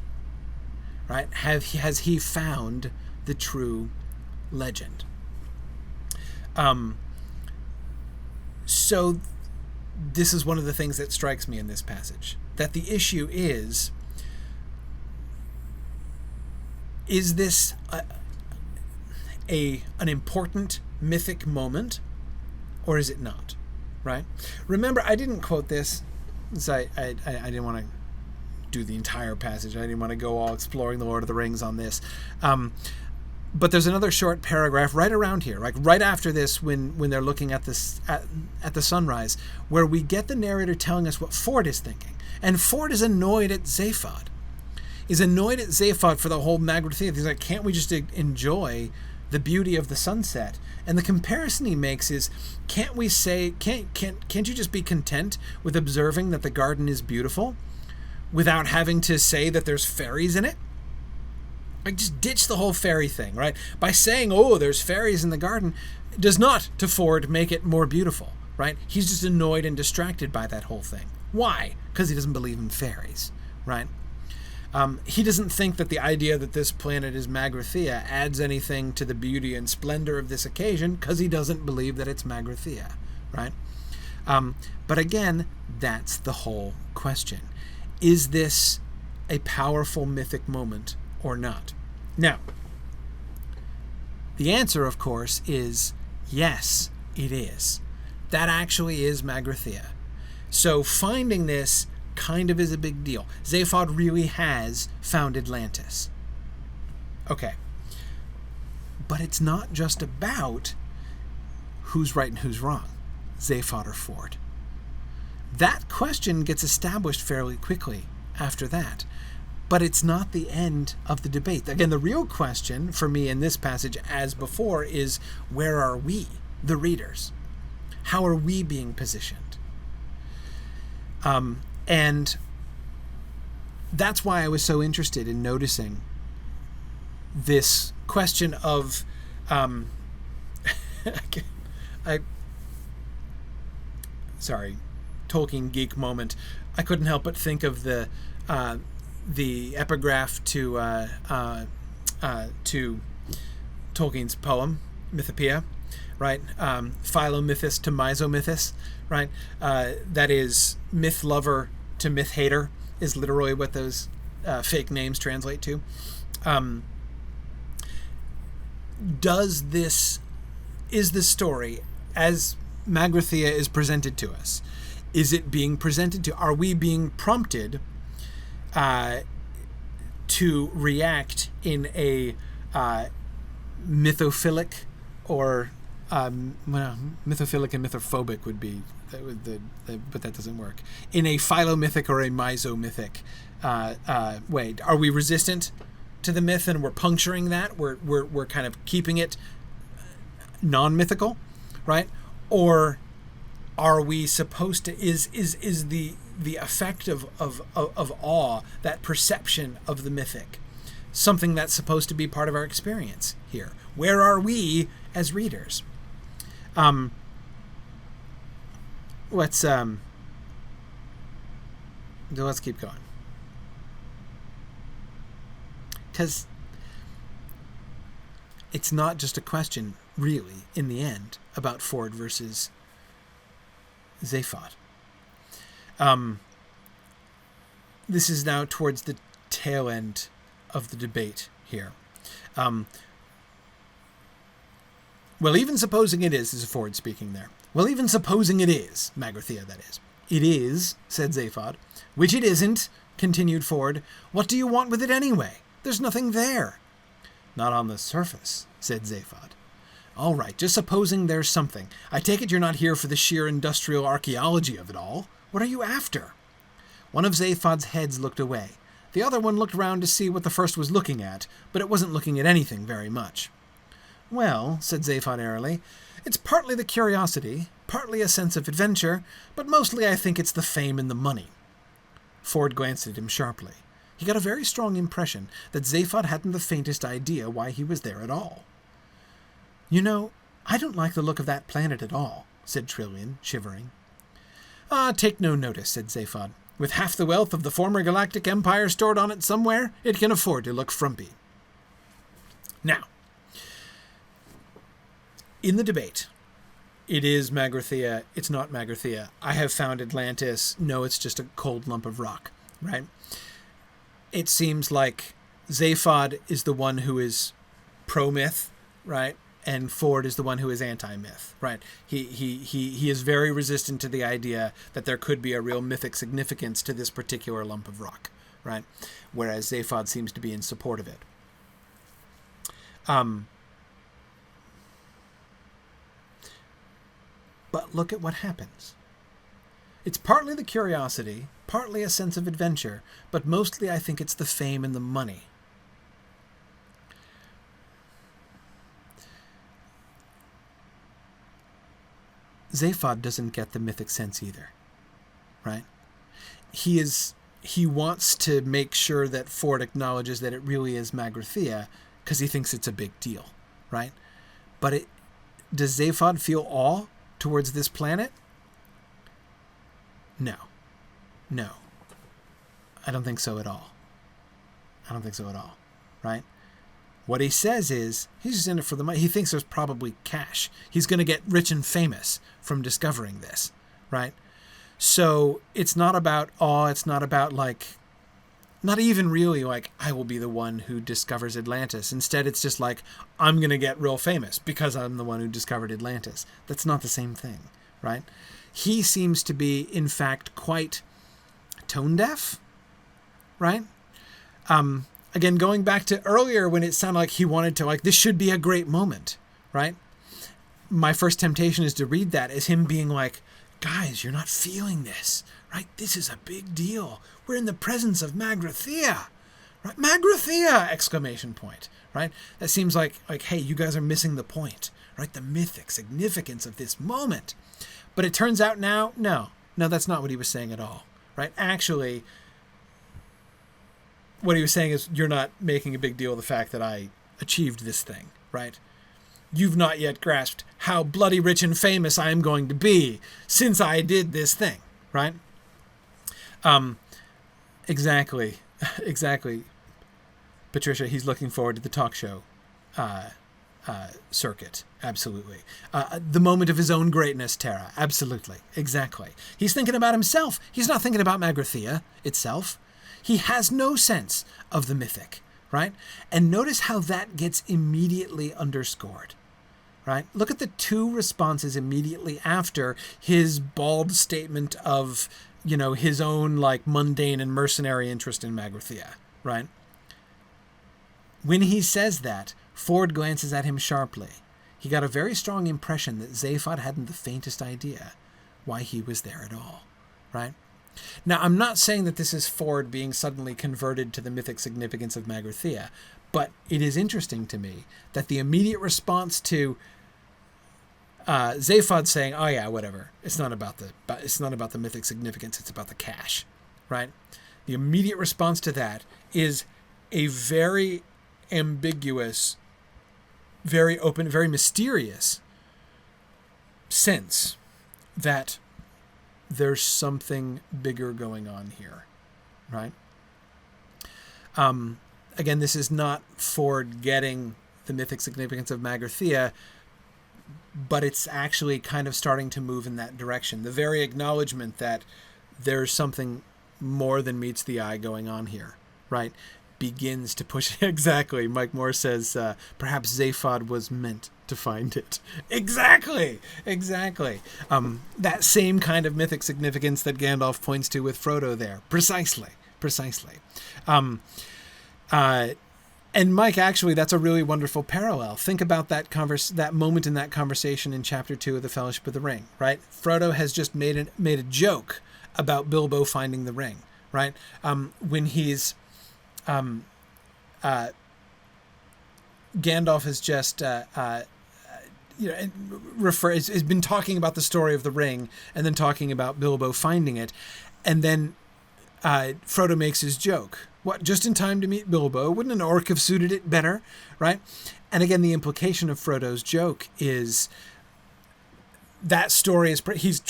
right? Has he found the true legend? So this is one of the things that strikes me in this passage, that the issue is this an important mythic moment, or is it not? Right? Remember, I didn't quote this, so I didn't want to do the entire passage. I didn't want to go all exploring the Lord of the Rings on this. But there's another short paragraph right around here, like right after this, when they're looking at this at the sunrise, where we get the narrator telling us what Ford is thinking, and Ford is annoyed at Zaphod. He's annoyed at Zaphod for the whole Magrathea. He's like, can't we just enjoy the beauty of the sunset? And the comparison he makes is, can't we say, can't you just be content with observing that the garden is beautiful without having to say that there's fairies in it? Like, just ditch the whole fairy thing, right? By saying, oh, there's fairies in the garden, does not, to Ford, make it more beautiful, right? He's just annoyed and distracted by that whole thing. Why? Because he doesn't believe in fairies, right? He doesn't think that the idea that this planet is Magrathea adds anything to the beauty and splendor of this occasion, because he doesn't believe that it's Magrathea, right? But again, that's the whole question. Is this a powerful mythic moment or not? Now, the answer, of course, is yes, it is. That actually is Magrathea. So finding this kind of is a big deal. Zaphod really has found Atlantis. Okay. But it's not just about who's right and who's wrong, Zaphod or Ford. That question gets established fairly quickly after that. But it's not the end of the debate. Again, the real question for me in this passage, as before, is where are we, the readers? How are we being positioned? And that's why I was so interested in noticing this question of sorry, Tolkien geek moment. I couldn't help but think of the epigraph to Tolkien's poem Mythopoeia, right? Philomythus to Misomythus, right? That is myth lover to myth hater is literally what those fake names translate to. Is this story, as Magrathea is presented to us, is it being presented to, are we being prompted to react in a mythophilic or mythophilic and mythophobic would be, but that doesn't work. In a philomythic or a misomythic way. Are we resistant to the myth and we're puncturing that? We're kind of keeping it non-mythical, right? Or are we supposed to, is the effect of awe, that perception of the mythic, something that's supposed to be part of our experience here? Where are we as readers? Let's keep going, because it's not just a question, really, in the end, about Ford versus Zaphod. This is now towards the tail end of the debate here. Well, even supposing it is Ford speaking there. Well, even supposing it is, Magrathea, that is. It is, said Zaphod. Which it isn't, continued Ford. What do you want with it anyway? There's nothing there. Not on the surface, said Zaphod. All right, just supposing there's something. I take it you're not here for the sheer industrial archaeology of it all. What are you after? One of Zaphod's heads looked away. The other one looked round to see what the first was looking at, but it wasn't looking at anything very much. Well, said Zaphod airily, it's partly the curiosity, partly a sense of adventure, but mostly I think it's the fame and the money. Ford glanced at him sharply. He got a very strong impression that Zaphod hadn't the faintest idea why he was there at all. You know, I don't like the look of that planet at all, said Trillian, shivering. Take no notice, said Zaphod. With half the wealth of the former galactic empire stored on it somewhere, it can afford to look frumpy. Now, in the debate, it is Magrathea, it's not Magrathea. I have found Atlantis, no, it's just a cold lump of rock, right? It seems like Zaphod is the one who is pro-myth, right? And Ford is the one who is anti-myth, right? He is very resistant to the idea that there could be a real mythic significance to this particular lump of rock, right? Whereas Zaphod seems to be in support of it. But look at what happens. It's partly the curiosity, partly a sense of adventure, but mostly I think it's the fame and the money. Zaphod doesn't get the mythic sense either, right? He wants to make sure that Ford acknowledges that it really is Magrathea because he thinks it's a big deal, right? But does Zaphod feel awe towards this planet? No. I don't think so at all. I don't think so at all, right? What he says is he's just in it for the money. He thinks there's probably cash. He's going to get rich and famous from discovering this, right? So it's not about awe. It's not about like, not even really like, I will be the one who discovers Atlantis. Instead, it's just like, I'm going to get real famous because I'm the one who discovered Atlantis. That's not the same thing, right? He seems to be, in fact, quite tone deaf, right? Again, going back to earlier when it sounded like he wanted to, like, this should be a great moment, right? My first temptation is to read that as him being like, guys, you're not feeling this, right? This is a big deal. We're in the presence of Magrathea, right? Magrathea! Exclamation point, right? That seems like, hey, you guys are missing the point, right? The mythic significance of this moment. But it turns out now, no, that's not what he was saying at all, right? Actually, what he was saying is, you're not making a big deal of the fact that I achieved this thing, right? You've not yet grasped how bloody rich and famous I am going to be since I did this thing, right? Exactly. Patricia, he's looking forward to the talk show circuit. Absolutely. The moment of his own greatness, Tara. Absolutely. Exactly. He's thinking about himself. He's not thinking about Magrathea itself. He has no sense of the mythic, right? And notice how that gets immediately underscored, right? Look at the two responses immediately after his bald statement of, his own like mundane and mercenary interest in Magrathea, right? When he says that, Ford glances at him sharply. He got a very strong impression that Zaphod hadn't the faintest idea why he was there at all, right? Now, I'm not saying that this is Ford being suddenly converted to the mythic significance of Magrathea, but it is interesting to me that the immediate response to Zaphod saying, "Oh yeah, whatever. It's not about the mythic significance. It's about the cash," right? The immediate response to that is a very ambiguous, very open, very mysterious sense that there's something bigger going on here, right? Again, this is not Ford getting the mythic significance of Magrathea, but it's actually kind of starting to move in that direction. The very acknowledgement that there's something more than meets the eye going on here, right, begins to push. Exactly. Mike Moore says, perhaps Zaphod was meant to find it. Exactly. That same kind of mythic significance that Gandalf points to with Frodo there. Precisely. And Mike, actually, that's a really wonderful parallel. Think about that moment in that conversation in Chapter 2 of The Fellowship of the Ring, right? Frodo has just made a joke about Bilbo finding the ring, right? When he's Gandalf has just has been talking about the story of the ring and then talking about Bilbo finding it, and then Frodo makes his joke. What, just in time to meet Bilbo? Wouldn't an orc have suited it better, right? And again, the implication of Frodo's joke is that story is he's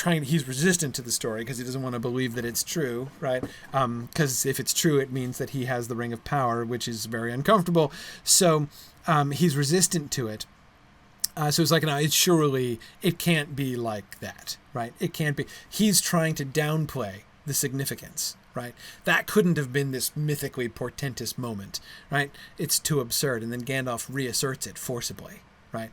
resistant to the story because he doesn't want to believe that it's true, right? Because if it's true, it means that he has the Ring of Power, which is very uncomfortable. So he's resistant to it. So it's like, no, it can't be like that, right? It can't be. He's trying to downplay the significance, right? That couldn't have been this mythically portentous moment, right? It's too absurd. And then Gandalf reasserts it forcibly, right?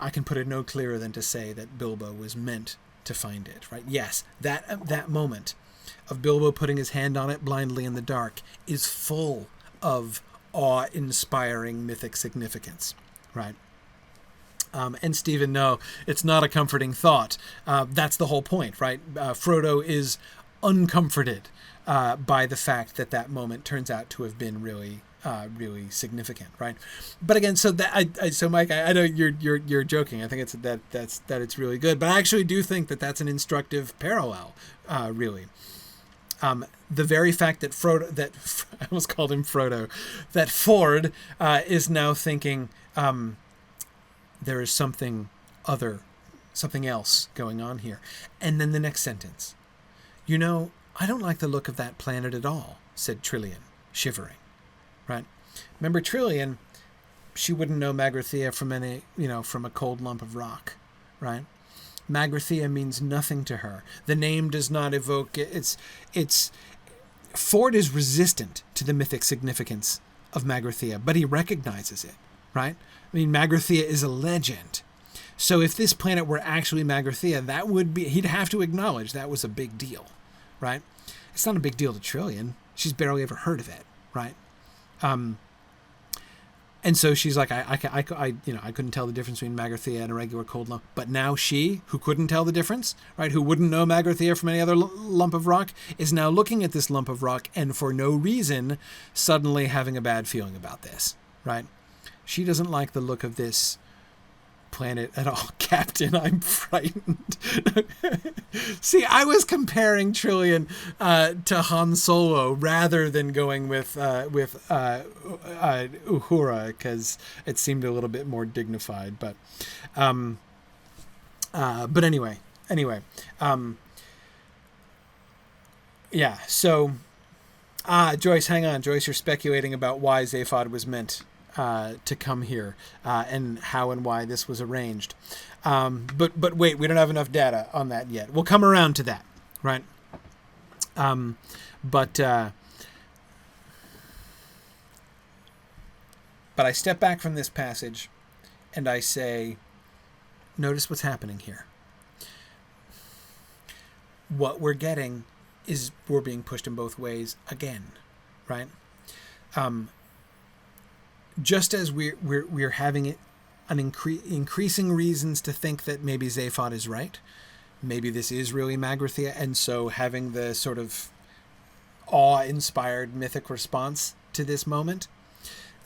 I can put it no clearer than to say that Bilbo was meant to find it, right? Yes, that moment of Bilbo putting his hand on it blindly in the dark is full of awe-inspiring mythic significance, right? And Stephen, no, it's not a comforting thought. That's the whole point, right? Frodo is uncomforted by the fact that moment turns out to have been really significant, right? But again, so Mike, I know you're joking. I think it's that it's really good, but I actually do think that that's an instructive parallel, really. The very fact that I almost called him Frodo, that Ford is now thinking there is something else going on here. And then the next sentence, I don't like the look of that planet at all, said Trillian. shivering, right? Remember Trillian, she wouldn't know Magrathea from a cold lump of rock, right? Magrathea means nothing to her. The name does not evoke it. Ford is resistant to the mythic significance of Magrathea, but he recognizes it, right? I mean, Magrathea is a legend. So if this planet were actually Magrathea, he'd have to acknowledge that was a big deal, right? It's not a big deal to Trillian. She's barely ever heard of it, right? And so she's like, I couldn't tell the difference between Magrathea and a regular cold lump. But now she, who couldn't tell the difference, right, who wouldn't know Magrathea from any other lump of rock, is now looking at this lump of rock and for no reason suddenly having a bad feeling about this, right? She doesn't like the look of this planet at all. Captain, I'm frightened. See, I was comparing Trillian to Han Solo rather than going with Uhura, because it seemed a little bit more dignified. But anyway. Yeah. So, Joyce, hang on, Joyce. You're speculating about why Zaphod was meant to come here and how and why this was arranged. But wait, we don't have enough data on that yet. We'll come around to that, right? But I step back from this passage and I say, notice what's happening here. What we're getting is we're being pushed in both ways again, right? Just as we're having increasing reasons to think that maybe Zaphod is right, maybe this is really Magrathea, and so having the sort of awe-inspired mythic response to this moment,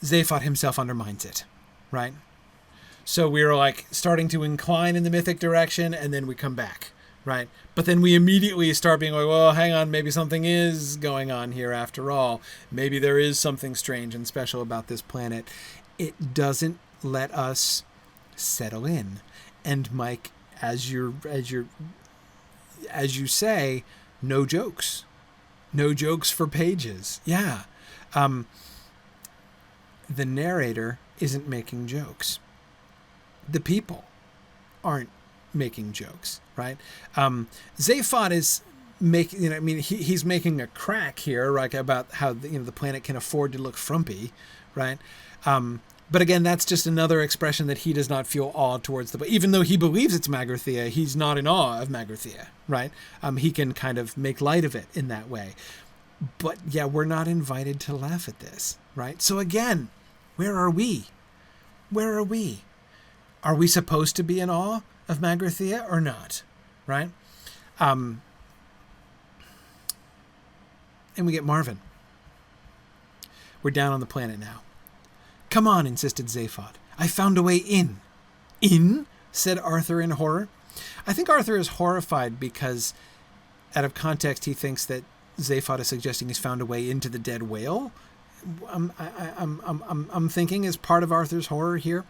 Zaphod himself undermines it, right? So we're like starting to incline in the mythic direction, and then we come back, right? But then we immediately start being like, well, hang on, maybe something is going on here after all. Maybe there is something strange and special about this planet. It doesn't let us settle in. And Mike, as you say, no jokes. No jokes for pages. Yeah. The narrator isn't making jokes. The people aren't making jokes, right? Zaphod is making, he's making a crack here, right, about how the planet can afford to look frumpy, right? But again, that's just another expression that he does not feel awe towards even though he believes it's Magrathea, he's not in awe of Magrathea, right? He can kind of make light of it in that way. But yeah, we're not invited to laugh at this, right? So again, where are we? Where are we? Are we supposed to be in awe of Magrathea or not, right? And we get Marvin. We're down on the planet now. Come on, insisted Zaphod. I found a way in. In? Said Arthur in horror. I think Arthur is horrified because, out of context, he thinks that Zaphod is suggesting he's found a way into the dead whale. I'm thinking as part of Arthur's horror here.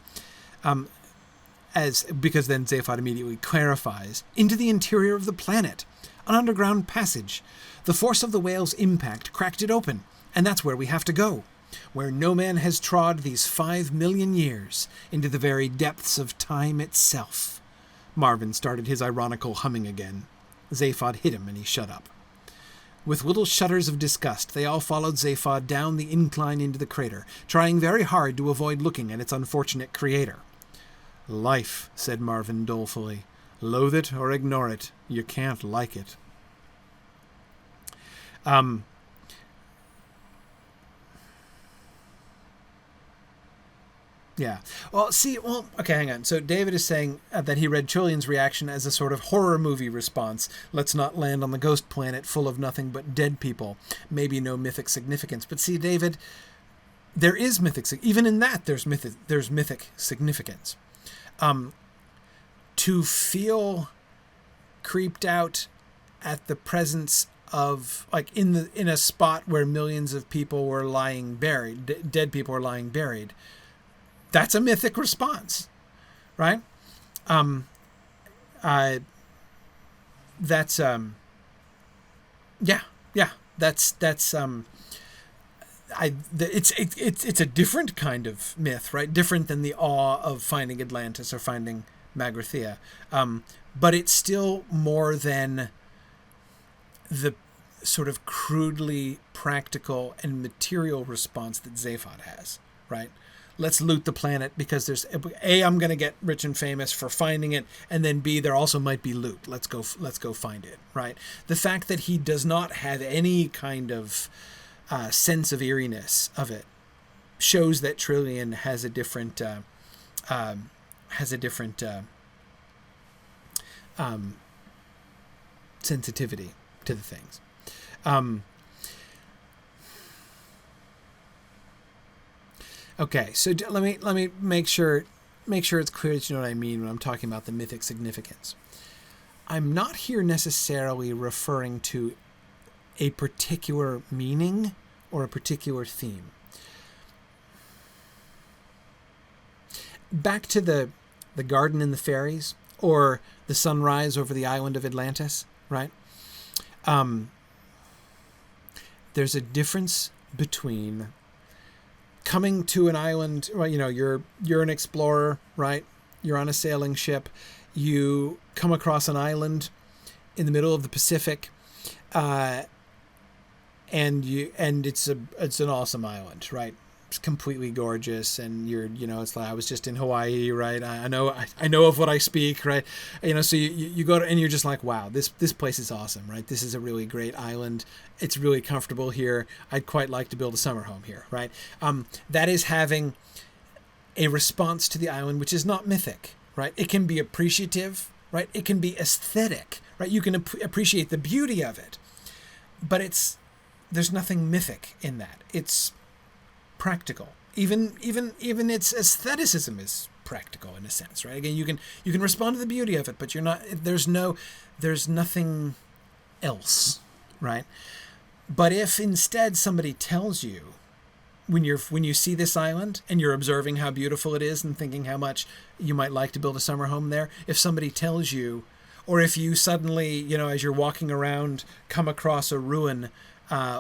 Because then Zaphod immediately clarifies, into the interior of the planet, an underground passage. The force of the whale's impact cracked it open, and that's where we have to go, where no man has trod these 5 million years, into the very depths of time itself. Marvin started his ironical humming again. Zaphod hit him, and he shut up. With little shudders of disgust, they all followed Zaphod down the incline into the crater, trying very hard to avoid looking at its unfortunate creator. Life, said Marvin dolefully. Loathe it or ignore it. You can't like it. Yeah. Okay, hang on. So David is saying that he read Trillian's reaction as a sort of horror movie response. Let's not land on the ghost planet full of nothing but dead people. Maybe no mythic significance. But see, David, there is even in that there's mythic significance. To feel creeped out at the presence of, like, in a spot where millions of people were lying buried, dead people were lying buried, that's a mythic response, right? it's a different kind of myth, right? Different than the awe of finding Atlantis or finding Magrathea, but it's still more than the sort of crudely practical and material response that Zaphod has, right? Let's loot the planet because there's A, I'm going to get rich and famous for finding it, and then B, there also might be loot. Let's go find it, right? The fact that he does not have any kind of sense of eeriness of it shows that Trillian has a different sensitivity to the things. Okay, so let me make sure it's clear that you know what I mean when I'm talking about the mythic significance. I'm not here necessarily referring to a particular meaning or a particular theme. Back to the garden and the fairies, or the sunrise over the island of Atlantis, right? There's a difference between coming to an island, well, you're an explorer, right? You're on a sailing ship. You come across an island in the middle of the Pacific, and it's an awesome island, right? It's completely gorgeous, and it's like I was just in Hawaii, right? I know of what I speak, right? So you go to, and you're just like, wow, this place is awesome, right? This is a really great island. It's really comfortable here. I'd quite like to build a summer home here, right? That is having a response to the island, which is not mythic, right? It can be appreciative, right? It can be aesthetic, right? You can appreciate the beauty of it, but there's nothing mythic in that. It's practical. Even its aestheticism is practical in a sense, right? Again, you can respond to the beauty of it, but there's nothing else, right? But if instead somebody tells you, when you see this island and you're observing how beautiful it is and thinking how much you might like to build a summer home there, if somebody tells you, or if you suddenly, as you're walking around, come across a ruin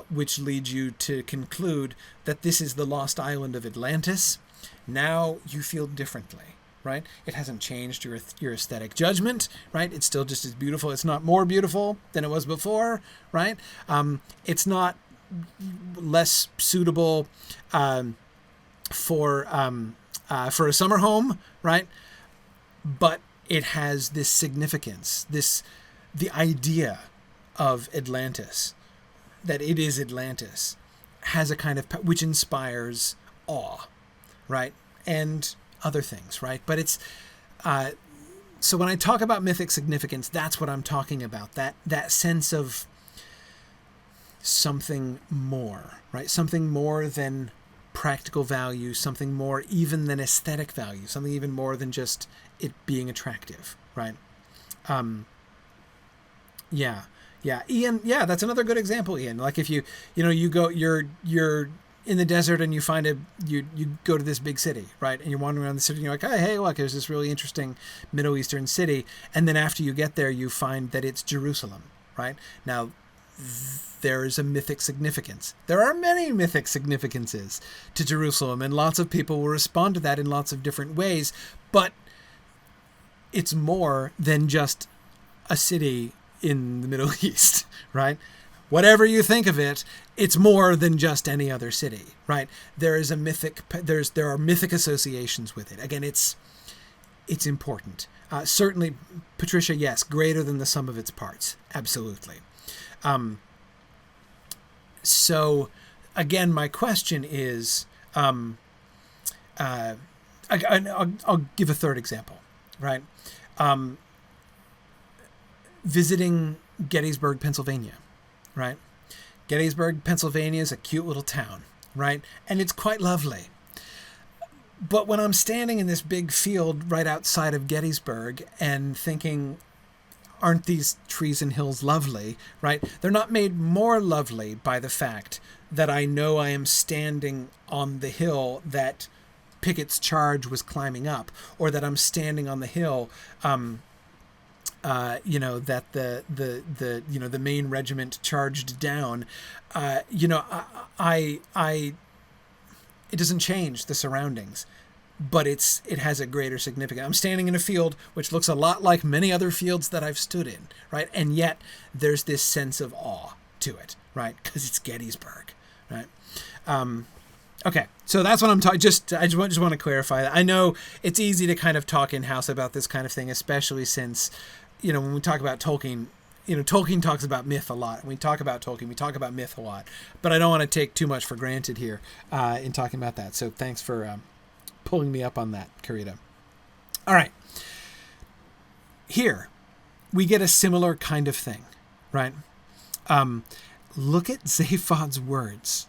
which leads you to conclude that this is the lost island of Atlantis, now you feel differently, right? It hasn't changed your aesthetic judgment, right? It's still just as beautiful. It's not more beautiful than it was before, right? It's not less suitable for a summer home, right? But it has this significance, the idea of Atlantis, that it is Atlantis, has a kind of, which inspires awe, right? And other things, right? But it's, so when I talk about mythic significance, that's what I'm talking about. That sense of something more, right? Something more than practical value, something more even than aesthetic value, something even more than just it being attractive, right? Yeah, Ian. Yeah, that's another good example, Ian. Like if you go, you're in the desert and you you go to this big city, right? And you're wandering around the city and you're like, oh, hey, look, there's this really interesting Middle Eastern city. And then after you get there, you find that it's Jerusalem, right? Now, there is a mythic significance. There are many mythic significances to Jerusalem, and lots of people will respond to that in lots of different ways. But it's more than just a city in the Middle East, right? Whatever you think of it, it's more than just any other city, right? There are mythic associations with it. Again, it's important. Certainly, Patricia, yes, greater than the sum of its parts. Absolutely. So, again, my question is, I'll give a third example, right? Visiting Gettysburg, Pennsylvania, right? Gettysburg, Pennsylvania is a cute little town, right? And it's quite lovely. But when I'm standing in this big field right outside of Gettysburg and thinking, aren't these trees and hills lovely, right? They're not made more lovely by the fact that I know I am standing on the hill that Pickett's charge was climbing up, or that I'm standing on the hill, that the main regiment charged down. I it doesn't change the surroundings, but it has a greater significance. I'm standing in a field which looks a lot like many other fields that I've stood in, right? And yet there's this sense of awe to it, right? Because it's Gettysburg, right? Okay, so that's what I'm talking. I just want to clarify that. I know it's easy to kind of talk in house about this kind of thing, especially since, when we talk about Tolkien, Tolkien talks about myth a lot. When we talk about Tolkien, we talk about myth a lot. But I don't want to take too much for granted here in talking about that. So thanks for pulling me up on that, Karita. All right. Here, we get a similar kind of thing, right? Look at Zaphod's words.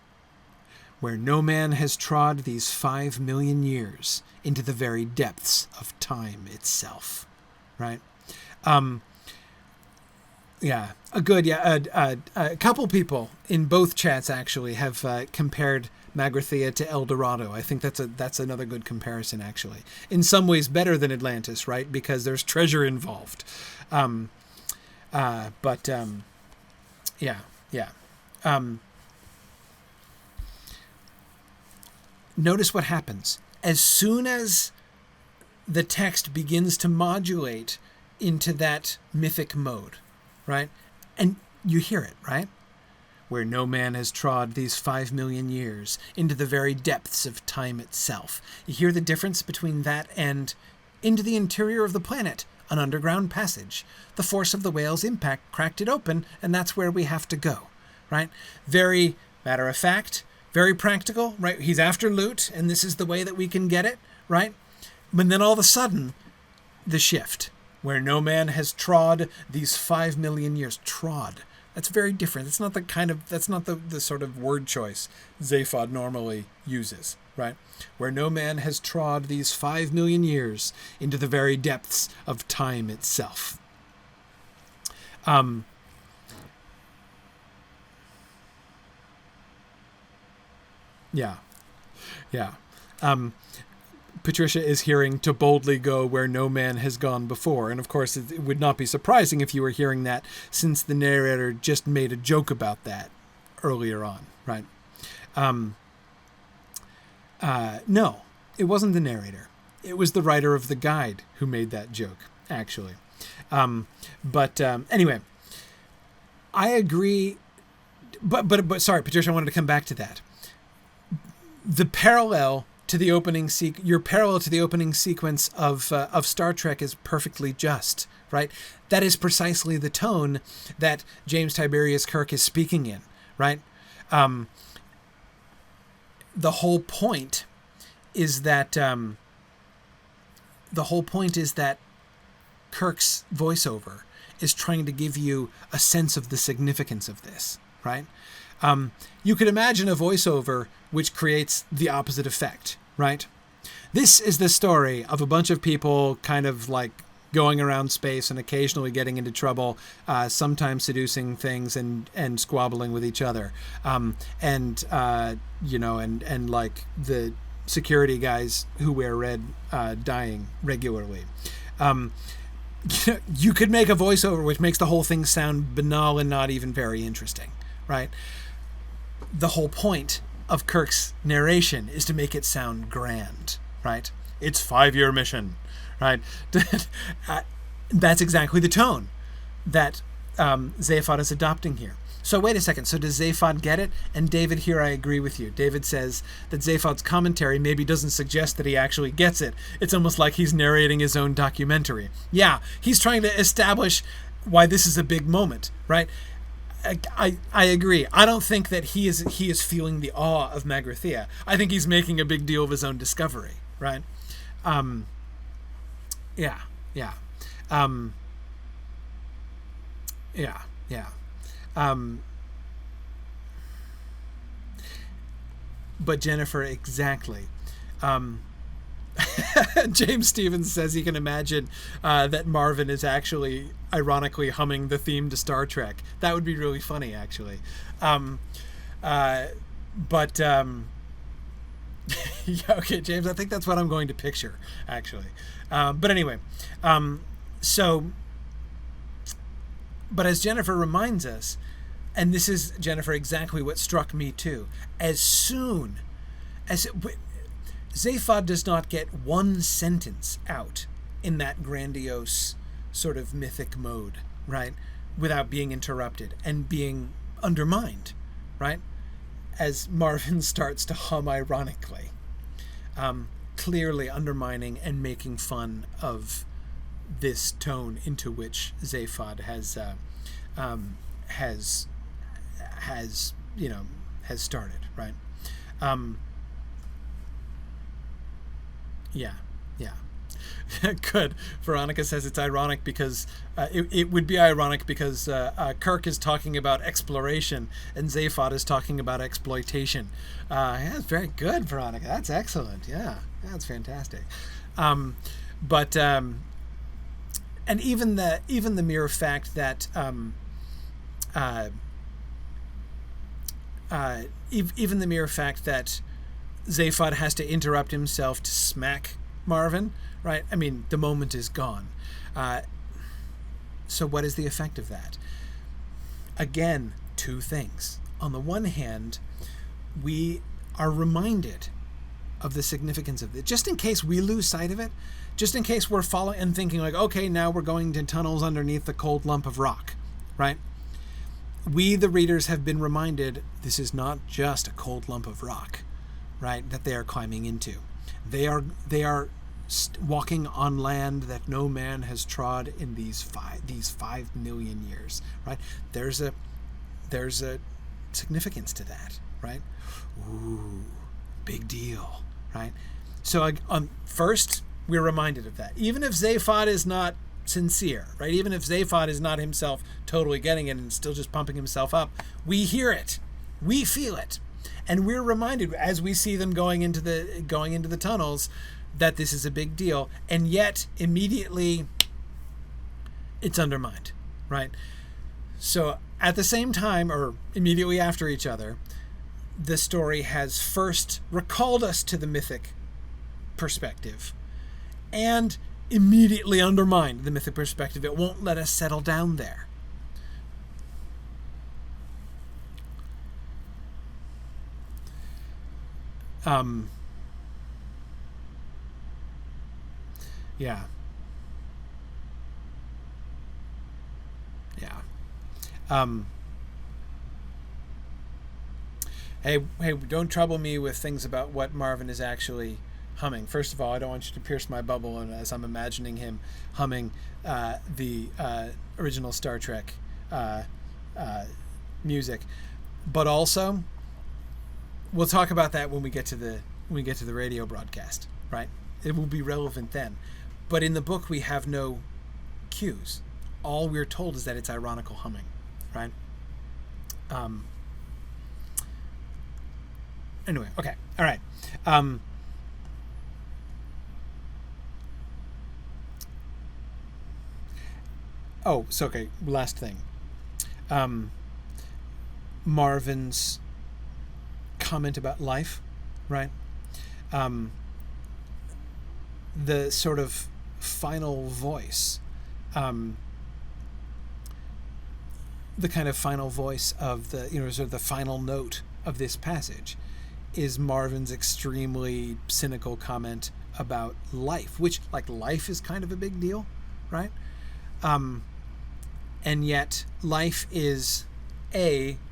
Where no man has trod these 5 million years into the very depths of time itself, right? A couple people in both chats actually have compared Magrathea to El Dorado. I think that's another good comparison, actually. In some ways better than Atlantis, right? Because there's treasure involved. Notice what happens. As soon as the text begins to modulate into that mythic mode, right? And you hear it, right? Where no man has trod these 5 million years into the very depths of time itself. You hear the difference between that and into the interior of the planet, an underground passage. The force of the whale's impact cracked it open, and that's where we have to go, right? Very matter of fact, very practical, right? He's after loot, and this is the way that we can get it, right? But then all of a sudden, the shift, where no man has trod these 5 million years. Trod. That's very different. That's not the sort of word choice Zaphod normally uses, right? Where no man has trod these 5 million years into the very depths of time itself. Patricia is hearing to boldly go where no man has gone before. And of course, it would not be surprising if you were hearing that, since the narrator just made a joke about that earlier on, right? No, it wasn't the narrator. It was the writer of the guide who made that joke, actually. Anyway, I agree. But sorry, Patricia, I wanted to come back to that. The parallel to the opening your parallel to the opening sequence of Star Trek is perfectly just, right? That is precisely the tone that James Tiberius Kirk is speaking in, right? The whole point is that Kirk's voiceover is trying to give you a sense of the significance of this, right? You could imagine a voiceover which creates the opposite effect, right? This is the story of a bunch of people kind of like going around space and occasionally getting into trouble, sometimes seducing things and squabbling with each other. And like the security guys who wear red dying regularly. You could make a voiceover which makes the whole thing sound banal and not even very interesting, right? The whole point of Kirk's narration is to make it sound grand, right? It's 5-year mission, right? That's exactly the tone that Zaphod is adopting here. So wait a second. So does Zaphod get it? And David, here I agree with you. David says that Zaphod's commentary maybe doesn't suggest that he actually gets it. It's almost like he's narrating his own documentary. Yeah, he's trying to establish why this is a big moment, right? I agree. I don't think that he is feeling the awe of Magrathea. I think he's making a big deal of his own discovery, right? But Jennifer, exactly. James Stevens says he can imagine that Marvin is actually ironically humming the theme to Star Trek. That would be really funny, actually. Yeah, okay, James, I think that's what I'm going to picture, actually. But anyway, but as Jennifer reminds us, and this is, Jennifer, exactly what struck me too, as soon as Zaphod does not get one sentence out in that grandiose sort of mythic mode, right, without being interrupted and being undermined, right, as Marvin starts to hum ironically, clearly undermining and making fun of this tone into which Zaphod has started, right? Yeah. Good. Veronica says it's ironic because it would be ironic because Kirk is talking about exploration and Zaphod is talking about exploitation. That's very good, Veronica. That's excellent. Yeah, that's fantastic. And even the mere fact that even the mere fact that Zaphod has to interrupt himself to smack Marvin, right? I mean, the moment is gone. So what is the effect of that? Again, two things. On the one hand, we are reminded of the significance of it, just in case we lose sight of it, just in case we're following and thinking like, okay, now we're going to tunnels underneath the cold lump of rock, right? We, the readers, have been reminded this is not just a cold lump of rock, right, that they are climbing into. They are walking on land that no man has trod in these 5 million years, right? There's a significance to that, right? Ooh, big deal, right? So first, we're reminded of that. Even if Zaphod is not sincere, right? Even if Zaphod is not himself totally getting it and still just pumping himself up, we hear it, we feel it, and we're reminded as we see them going into the tunnels that this is a big deal, and yet immediately it's undermined, right? So at the same time, or immediately after each other, the story has first recalled us to the mythic perspective and immediately undermined the mythic perspective. It won't let us settle down there. Yeah. Hey, don't trouble me with things about what Marvin is actually humming. First of all, I don't want you to pierce my bubble and as I'm imagining him humming the original Star Trek music. But also, we'll talk about that when we get to the radio broadcast, right? It will be relevant then. But in the book, we have no cues. All we're told is that it's ironical humming, right? Anyway, okay, all right. Okay, last thing. Marvin's comment about life, right? The sort of final voice, the kind of final voice of the, sort of the final note of this passage is Marvin's extremely cynical comment about life, which, like, life is kind of a big deal, right? And yet life is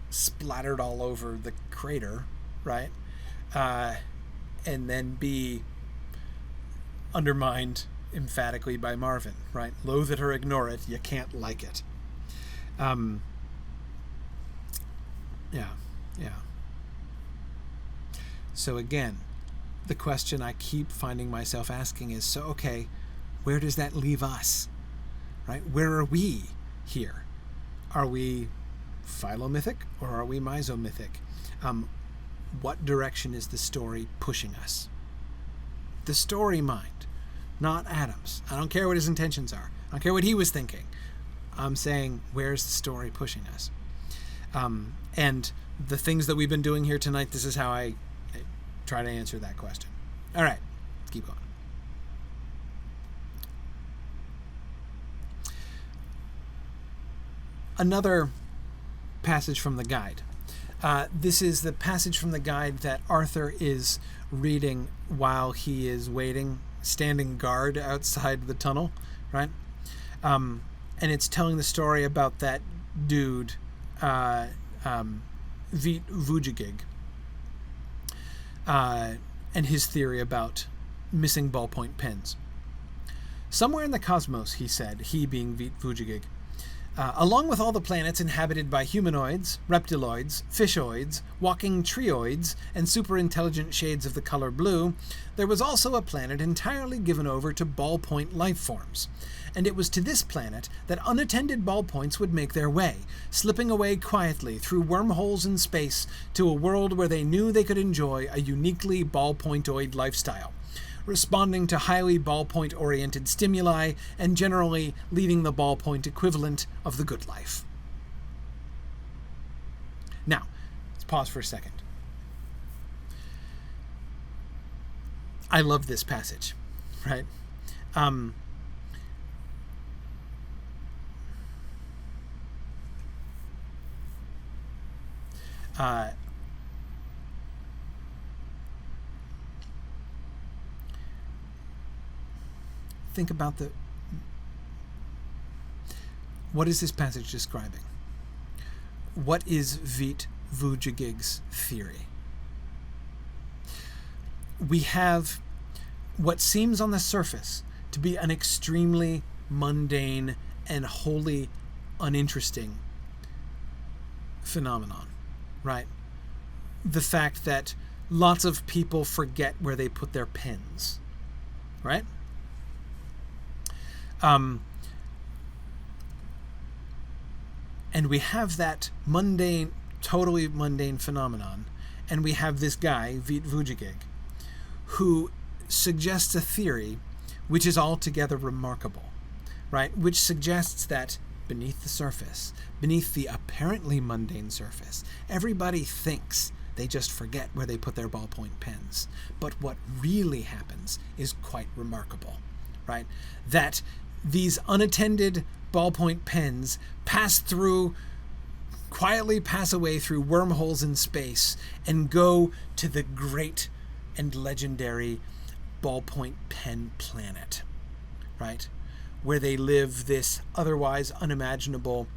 splattered all over the crater, right? And then B, undermined emphatically by Marvin, right? Loathe it or ignore it, you can't like it. Yeah. So again, the question I keep finding myself asking is, so okay, where does that leave us, right? Where are we here? Are we philomythic or are we mesomythic? What direction is the story pushing us? The story mind, not Adam's. I don't care what his intentions are. I don't care what he was thinking. I'm saying, where's the story pushing us? And the things that we've been doing here tonight, this is how I try to answer that question. All right, let's keep going. Another passage from the guide. This is the passage from the guide that Arthur is reading while he is waiting, standing guard outside the tunnel, right? And it's telling the story about that dude, Vit Vujigig, and his theory about missing ballpoint pens. Somewhere in the cosmos, he said, he being Vit Vujigig, along with all the planets inhabited by humanoids, reptiloids, fishoids, walking treoids, and super-intelligent shades of the color blue, there was also a planet entirely given over to ballpoint life forms. And it was to this planet that unattended ballpoints would make their way, slipping away quietly through wormholes in space to a world where they knew they could enjoy a uniquely ballpointoid lifestyle, responding to highly ballpoint-oriented stimuli and generally leading the ballpoint equivalent of the good life. Now, let's pause for a second. I love this passage, right? Think about what is this passage describing? What is Vit Vujigig's theory? We have what seems on the surface to be an extremely mundane and wholly uninteresting phenomenon, right? The fact that lots of people forget where they put their pens, right? And we have that mundane, totally mundane phenomenon, and we have this guy, Vit Vujigig, who suggests a theory which is altogether remarkable, right? Which suggests that beneath the surface, beneath the apparently mundane surface, everybody thinks they just forget where they put their ballpoint pens. But what really happens is quite remarkable, right? That these unattended ballpoint pens quietly pass away through wormholes in space and go to the great and legendary ballpoint pen planet, right? Where they live this otherwise unimaginable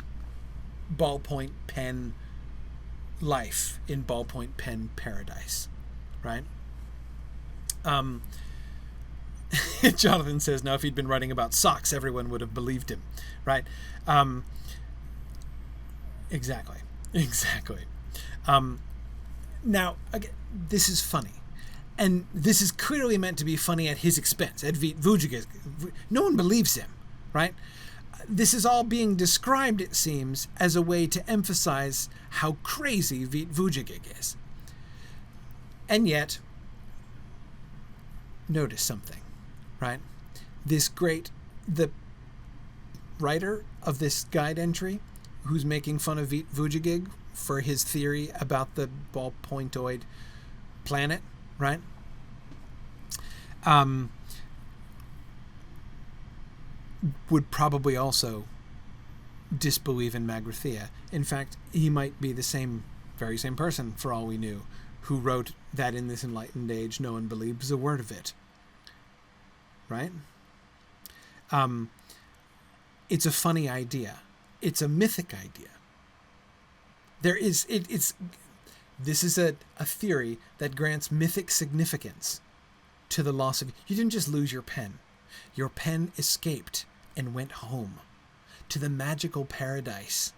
ballpoint pen life in ballpoint pen paradise, right? Jonathan says, now if he'd been writing about socks, everyone would have believed him, right? Exactly. Now, again, this is funny. And this is clearly meant to be funny at his expense, at Vit Vujigig. No one believes him, right? This is all being described, it seems, as a way to emphasize how crazy Vit Vujigig is. And yet, notice something, right? The writer of this guide entry, who's making fun of Vit Vujigig for his theory about the ballpointoid planet, right? Would probably also disbelieve in Magrathea. In fact, he might be the very same person, for all we knew, who wrote that in this enlightened age no one believes a word of it. Right? It's a funny idea. It's a mythic idea. This is a theory that grants mythic significance to the loss of... You didn't just lose your pen. Your pen escaped and went home to the magical paradise,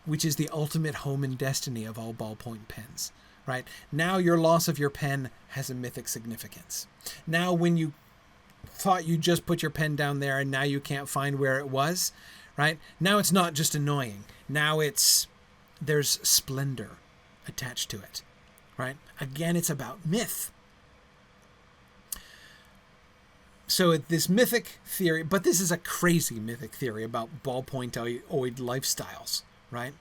which is the ultimate home and destiny of all ballpoint pens, right? Now your loss of your pen has a mythic significance. Now when you thought you just put your pen down there and now you can't find where it was, right? Now it's not just annoying. Now there's splendor attached to it, right? Again, it's about myth. So this mythic theory, but this is a crazy mythic theory about ballpointoid lifestyles, right?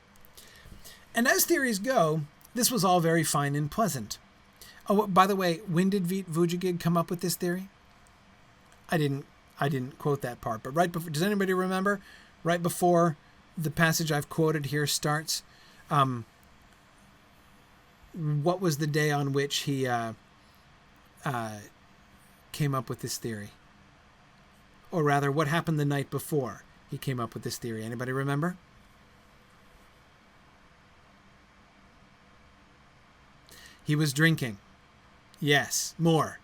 And as theories go, this was all very fine and pleasant. Oh, by the way, when did Vit Vujigig come up with this theory? I didn't quote that part, but right before, does anybody remember? Right before the passage I've quoted here starts, what was the day on which he came up with this theory? Or rather, what happened the night before he came up with this theory? Anybody remember? He was drinking. Yes, more.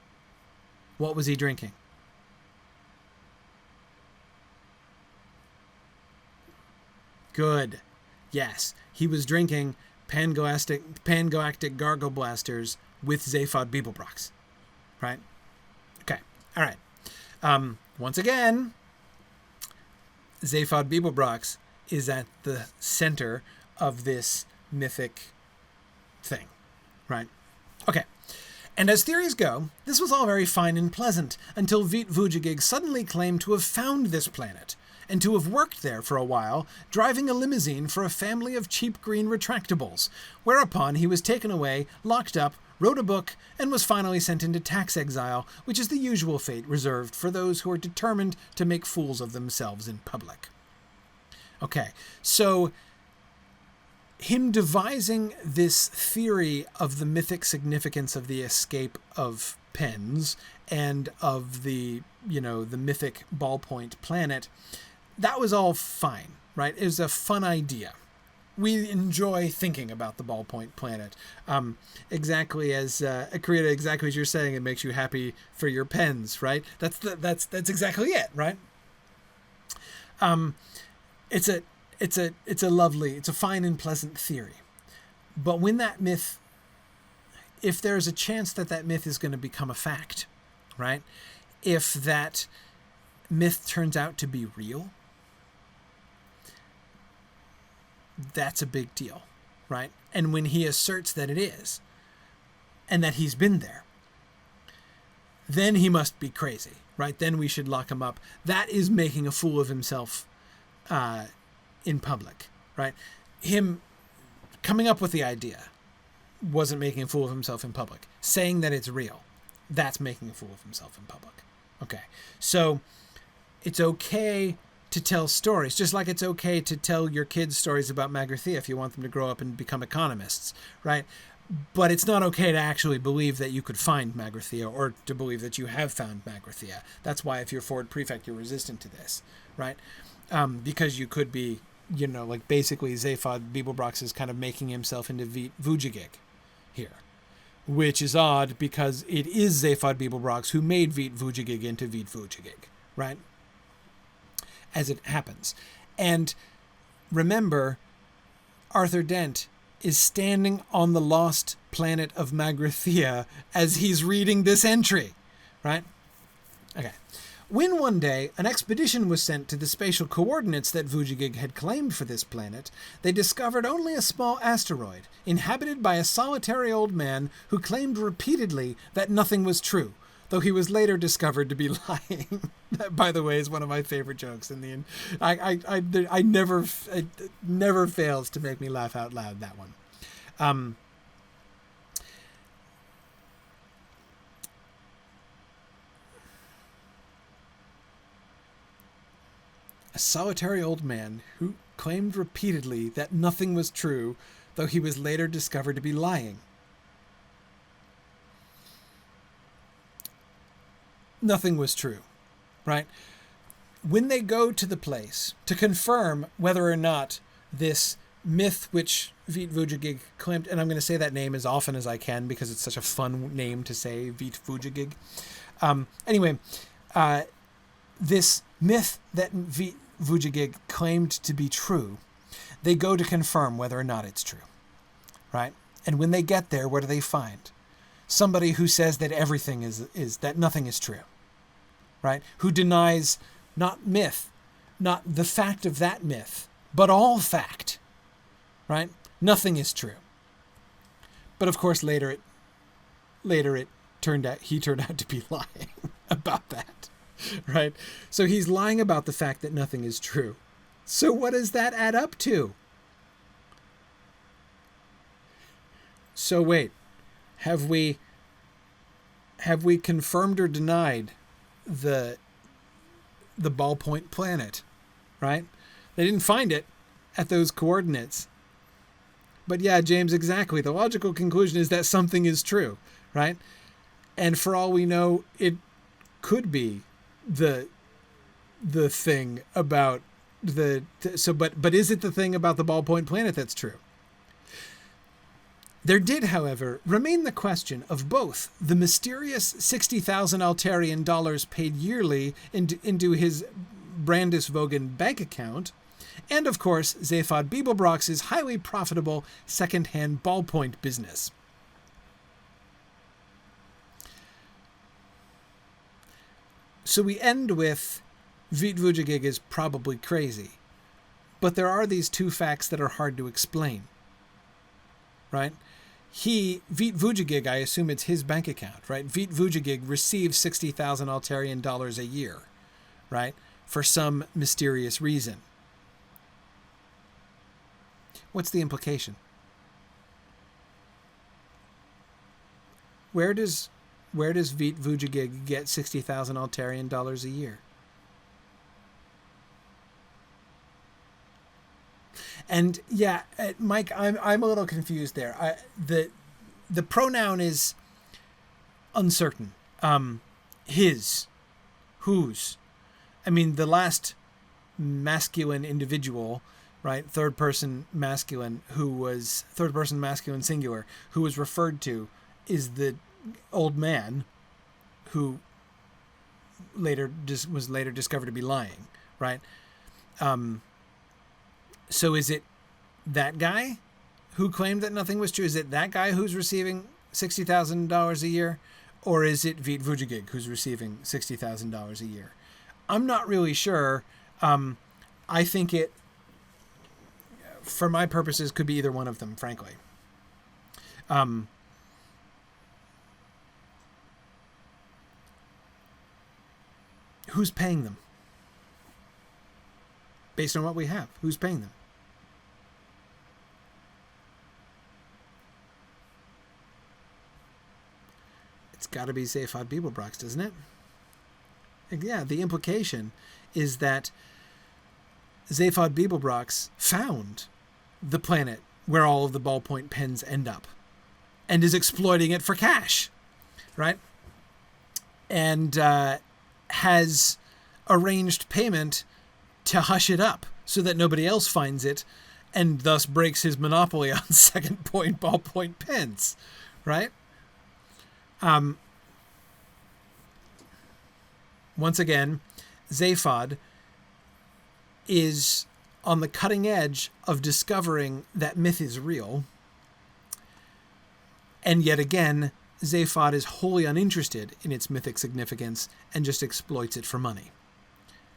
What was he drinking? Good. Yes, he was drinking pangalactic gargle blasters with Zaphod Beeblebrox. Right? Okay. All right. Once again, Zaphod Beeblebrox is at the center of this mythic thing. Right? Okay. And as theories go, this was all very fine and pleasant until Veet Vujagig suddenly claimed to have found this planet and to have worked there for a while, driving a limousine for a family of cheap green retractables, whereupon he was taken away, locked up, wrote a book, and was finally sent into tax exile, which is the usual fate reserved for those who are determined to make fools of themselves in public. Okay, so him devising this theory of the mythic significance of the escape of pens and of the mythic ballpoint planet, that was all fine, right? It was a fun idea. We enjoy thinking about the ballpoint planet. Exactly as Karita, exactly as you're saying, it makes you happy for your pens, right? That's exactly it, right? It's a fine and pleasant theory. But when that myth, if there's a chance that that myth is going to become a fact, right? If that myth turns out to be real, that's a big deal, right? And when he asserts that it is, and that he's been there, then he must be crazy, right? Then we should lock him up. That is making a fool of himself in public, right? Him coming up with the idea wasn't making a fool of himself in public. Saying that it's real, that's making a fool of himself in public. Okay, so it's okay to tell stories, just like it's okay to tell your kids stories about Magrathea if you want them to grow up and become economists, right? But it's not okay to actually believe that you could find Magrathea or to believe that you have found Magrathea. That's why if you're Ford Prefect, you're resistant to this, right? Because you could be, like basically Zaphod Beeblebrox is kind of making himself into Veet Vujagig here, which is odd because it is Zaphod Beeblebrox who made Veet Vujagig into Veet Vujagig, right? As it happens. And remember, Arthur Dent is standing on the lost planet of Magrathea as he's reading this entry, right? Okay. When one day an expedition was sent to the spatial coordinates that Vujagig had claimed for this planet, they discovered only a small asteroid, inhabited by a solitary old man who claimed repeatedly that nothing was true, though he was later discovered to be lying. That, by the way, is one of my favorite jokes in the. It never fails to make me laugh out loud. That one. A solitary old man who claimed repeatedly that nothing was true, though he was later discovered to be lying. Nothing was true, right? When they go to the place to confirm whether or not this myth which Veet Vujagig claimed, and I'm going to say that name as often as I can because it's such a fun name to say, Veet Vujagig. This myth that Veet Vujagig claimed to be true, they go to confirm whether or not it's true, right? And when they get there, what do they find? Somebody who says that everything is that nothing is true, right? Who denies not myth, not the fact of that myth, but all fact, right? Nothing is true. But of course, later it turned out he turned out to be lying about that, right? So he's lying about the fact that nothing is true. So what does that add up to? So wait, have we confirmed or denied the ballpoint planet, right? They didn't find it at those coordinates. But yeah, James, exactly. The logical conclusion is that something is true, right? And for all we know, it could be the thing about but is it the thing about the ballpoint planet that's true? There did, however, remain the question of both the mysterious 60,000 Altarian dollars paid yearly into his Brandisvogen bank account, and of course Zaphod Beeblebrox's highly profitable second-hand ballpoint business. So we end with Vit Vujagig is probably crazy, but there are these two facts that are hard to explain, right? Vit Vujagig, I assume it's his bank account, right? Vit Vujagig receives 60,000 Altarian dollars a year, right? For some mysterious reason. What's the implication? Where does Vit Vujagig get 60,000 Altarian dollars a year? And yeah, Mike, I'm a little confused there. The pronoun is uncertain. His, whose. I mean, the last masculine individual, right? Third person masculine singular, who was referred to is the old man who was later discovered to be lying, right? So is it that guy who claimed that nothing was true? Is it that guy who's receiving $60,000 a year? Or is it Vit Vujagig who's receiving $60,000 a year? I'm not really sure. I think it, for my purposes, could be either one of them, frankly. Who's paying them? Based on what we have, who's paying them? It's got to be Zaphod Beeblebrox, doesn't it? Yeah, the implication is that Zaphod Beeblebrox found the planet where all of the ballpoint pens end up and is exploiting it for cash, right? And has arranged payment to hush it up so that nobody else finds it and thus breaks his monopoly on second point ballpoint pens, right? Once again, Zaphod is on the cutting edge of discovering that myth is real. And yet again, Zaphod is wholly uninterested in its mythic significance and just exploits it for money,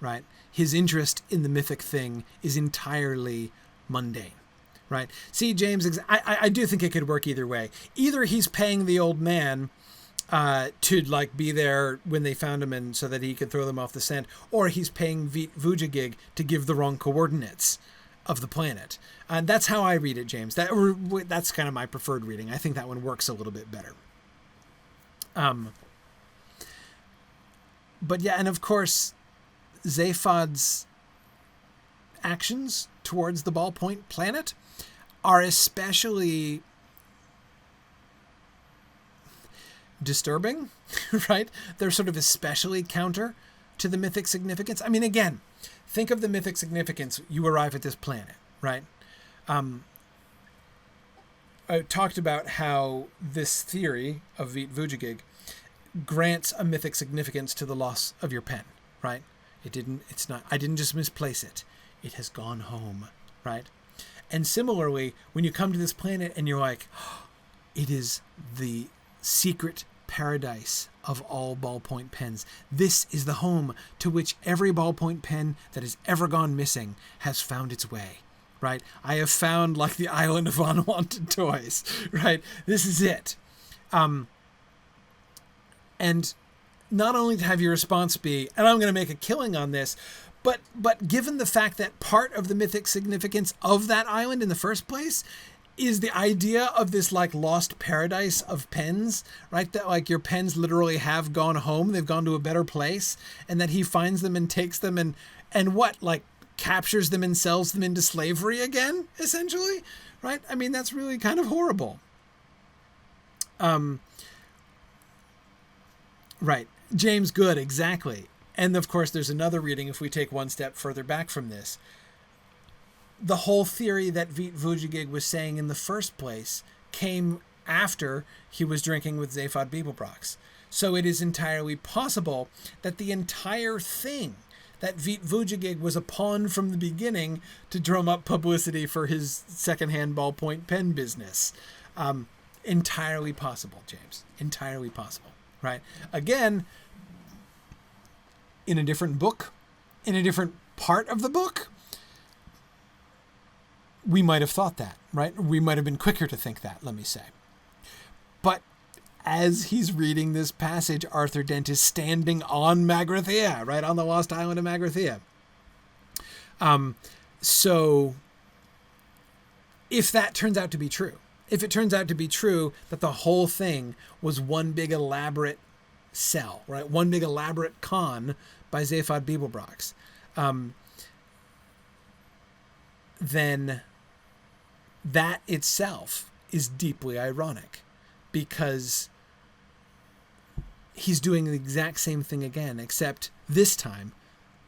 right? His interest in the mythic thing is entirely mundane, right? See, James, I do think it could work either way. Either he's paying the old man to like be there when they found him and so that he could throw them off the scent, or he's paying Vit Vujagig to give the wrong coordinates of the planet. And that's how I read it, James. That's kind of my preferred reading. I think that one works a little bit better. But yeah, and of course, Zaphod's actions towards the ballpoint planet are especially disturbing, right? They're sort of especially counter to the mythic significance. I mean, again, think of the mythic significance. You arrive at this planet, right? I talked about how this theory of Vit Vujagig grants a mythic significance to the loss of your pen, right? I didn't just misplace it. It has gone home, right? And similarly, when you come to this planet and you're like, oh, it is the secret paradise of all ballpoint pens. This is the home to which every ballpoint pen that has ever gone missing has found its way, right? I have found like the island of unwanted toys, right? This is it. And not only to have your response be, and I'm going to make a killing on this, but given the fact that part of the mythic significance of that island in the first place is the idea of this like lost paradise of pens, right? That like your pens literally have gone home, they've gone to a better place, and that he finds them and takes them and what, like captures them and sells them into slavery again, essentially, right? I mean, that's really kind of horrible. Right. James Good, exactly. And of course, there's another reading if we take one step further back from this. The whole theory that Veit Vujigig was saying in the first place came after he was drinking with Zaphod Beeblebrox. So it is entirely possible that the entire thing, that Veit Vujigig was a pawn from the beginning to drum up publicity for his secondhand ballpoint pen business. Entirely possible, James. Entirely possible, right? Again, in a different book, in a different part of the book, we might have thought that, right? We might have been quicker to think that, let me say. But as he's reading this passage, Arthur Dent is standing on Magrathea, right, on the lost island of Magrathea. So if that turns out to be true, if it turns out to be true that the whole thing was one big elaborate sell, right, one big elaborate con by Zaphod Beeblebrox, then that itself is deeply ironic, because he's doing the exact same thing again, except this time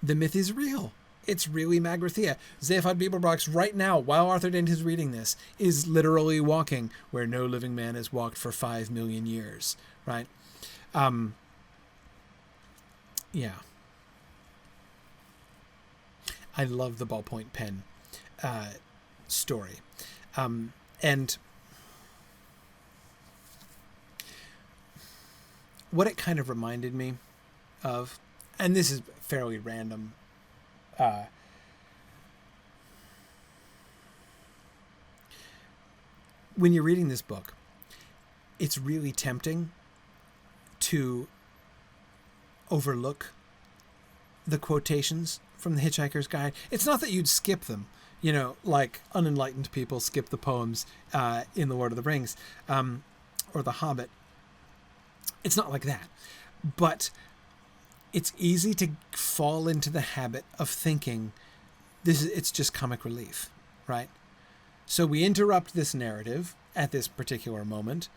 the myth is real. It's really Magrathea. Zaphod Beeblebrox right now, while Arthur Dent is reading this, is literally walking where no living man has walked for 5 million years, right? Yeah. I love the ballpoint pen story. And what it kind of reminded me of, and this is fairly random, when you're reading this book, it's really tempting to overlook the quotations from the Hitchhiker's Guide. It's not that you'd skip them, you know, like unenlightened people skip the poems in The Lord of the Rings or The Hobbit. It's not like that. But it's easy to fall into the habit of thinking it's just comic relief, right? So we interrupt this narrative at this particular moment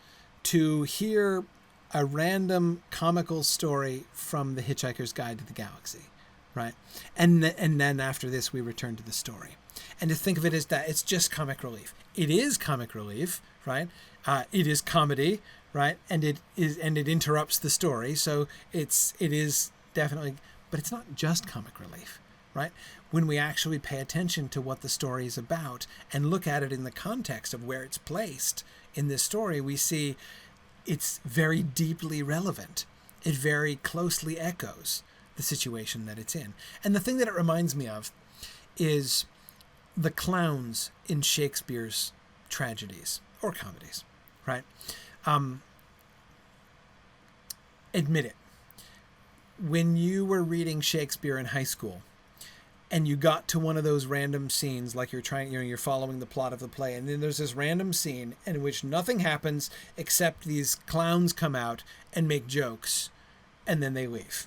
to hear a random comical story from The Hitchhiker's Guide to the Galaxy, right? And then after this, we return to the story. And to think of it as that, it's just comic relief. It is comic relief, right? It is comedy, right? And it interrupts the story. So it is definitely, but it's not just comic relief, right? When we actually pay attention to what the story is about and look at it in the context of where it's placed in this story, we see it's very deeply relevant. It very closely echoes the situation that it's in. And the thing that it reminds me of is the clowns in Shakespeare's tragedies or comedies, right? Admit it. When you were reading Shakespeare in high school and you got to one of those random scenes, like you're following the plot of the play, and then there's this random scene in which nothing happens except these clowns come out and make jokes and then they leave.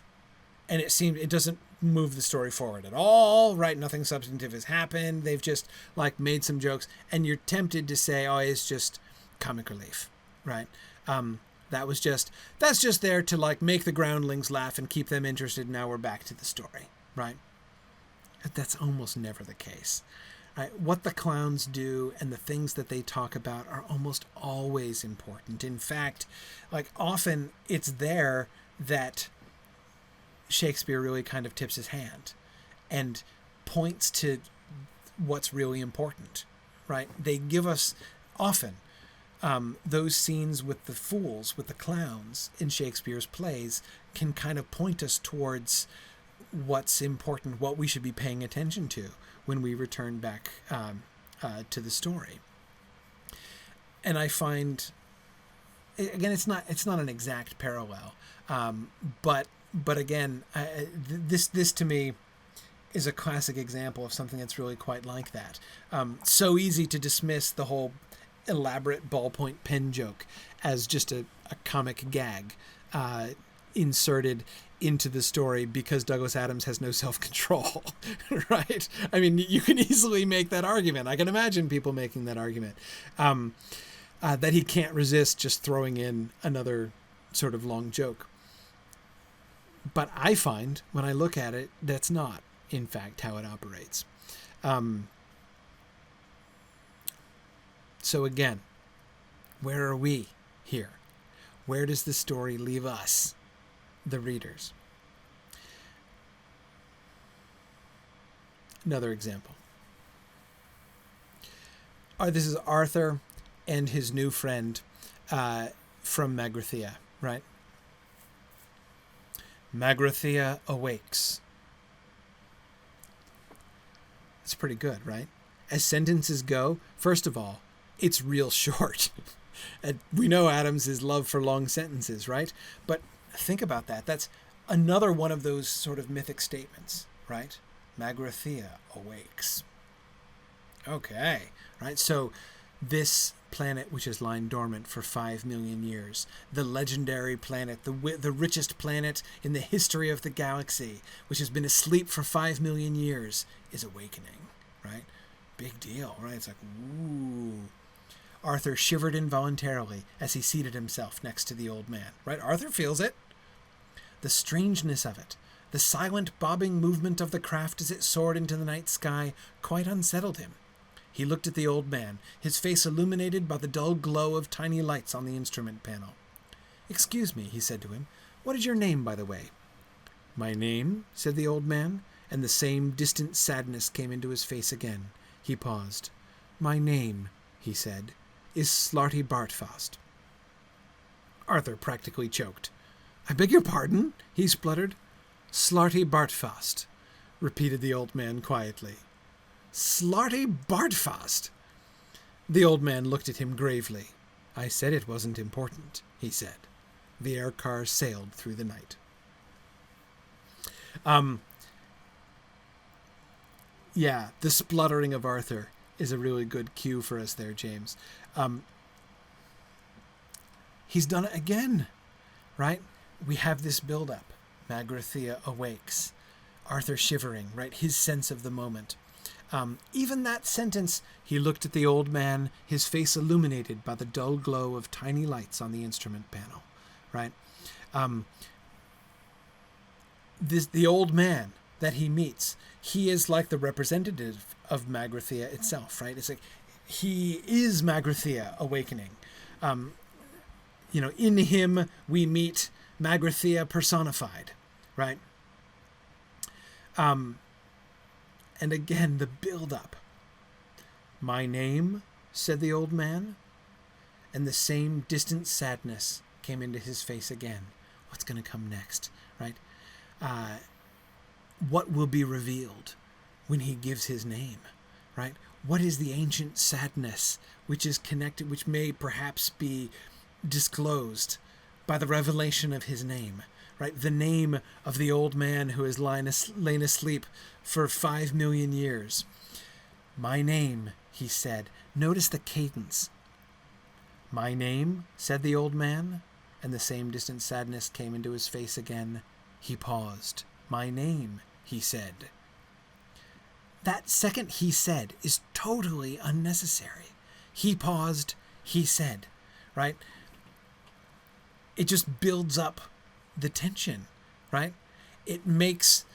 And it doesn't move the story forward at all, right? Nothing substantive has happened. They've just like made some jokes, and you're tempted to say, oh, it's just comic relief, right? That's just there to like make the groundlings laugh and keep them interested. Now we're back to the story, right? That's almost never the case, right? What the clowns do and the things that they talk about are almost always important. In fact, like often it's there that Shakespeare really kind of tips his hand and points to what's really important, right? They give us often those scenes with the fools, with the clowns in Shakespeare's plays can kind of point us towards what's important, what we should be paying attention to when we return back to the story. And I find, again, it's not an exact parallel, but again, this to me is a classic example of something that's really quite like that. So easy to dismiss the whole elaborate ballpoint pen joke as just a comic gag inserted into the story because Douglas Adams has no self-control, right? I mean, you can easily make that argument. I can imagine people making that argument, that he can't resist just throwing in another sort of long joke. But I find, when I look at it, that's not, in fact, how it operates. So again, where are we here? Where does the story leave us, the readers? Another example. This is Arthur and his new friend from Magrathea, right? Magrathea awakes. It's pretty good, right? As sentences go, first of all, it's real short. And we know Adams' love for long sentences, right? But think about that. That's another one of those sort of mythic statements, right? Magrathea awakes. Okay, right? So this planet, which has lain dormant for 5 million years, the legendary planet, the richest planet in the history of the galaxy, which has been asleep for 5 million years, is awakening, right? Big deal, right? It's like, ooh. Arthur shivered involuntarily as he seated himself next to the old man, right? Arthur feels it. The strangeness of it, the silent bobbing movement of the craft as it soared into the night sky, quite unsettled him. He looked at the old man, his face illuminated by the dull glow of tiny lights on the instrument panel. "Excuse me," he said to him. "What is your name, by the way?" "My name?" said the old man, and the same distant sadness came into his face again. He paused. "My name," he said, "is Slartibartfast." Arthur practically choked. "I beg your pardon?" he spluttered. "Slartibartfast," repeated the old man quietly. "Slartibartfast!" The old man looked at him gravely. "I said it wasn't important," he said. The air car sailed through the night. Yeah, the spluttering of Arthur is a really good cue for us there, James. He's done it again, right? We have this build-up. Magrathea awakes. Arthur shivering, right? His sense of the moment. Even that sentence, he looked at the old man, his face illuminated by the dull glow of tiny lights on the instrument panel, right? The old man that he meets, he is like the representative of Magrathea itself, right? It's like he is Magrathea awakening. In him we meet Magrathea personified, right? And again, the build-up. "My name," said the old man, and the same distant sadness came into his face again. What's going to come next, right? What will be revealed when he gives his name, right? What is the ancient sadness which is connected, which may perhaps be disclosed by the revelation of his name, right? The name of the old man who has lain asleep for 5 million years. "My name," he said. Notice the cadence. "My name," said the old man, and the same distant sadness came into his face again. He paused. "My name," he said. That second "he said" is totally unnecessary. He paused, he said, right? It just builds up the tension, right? It builds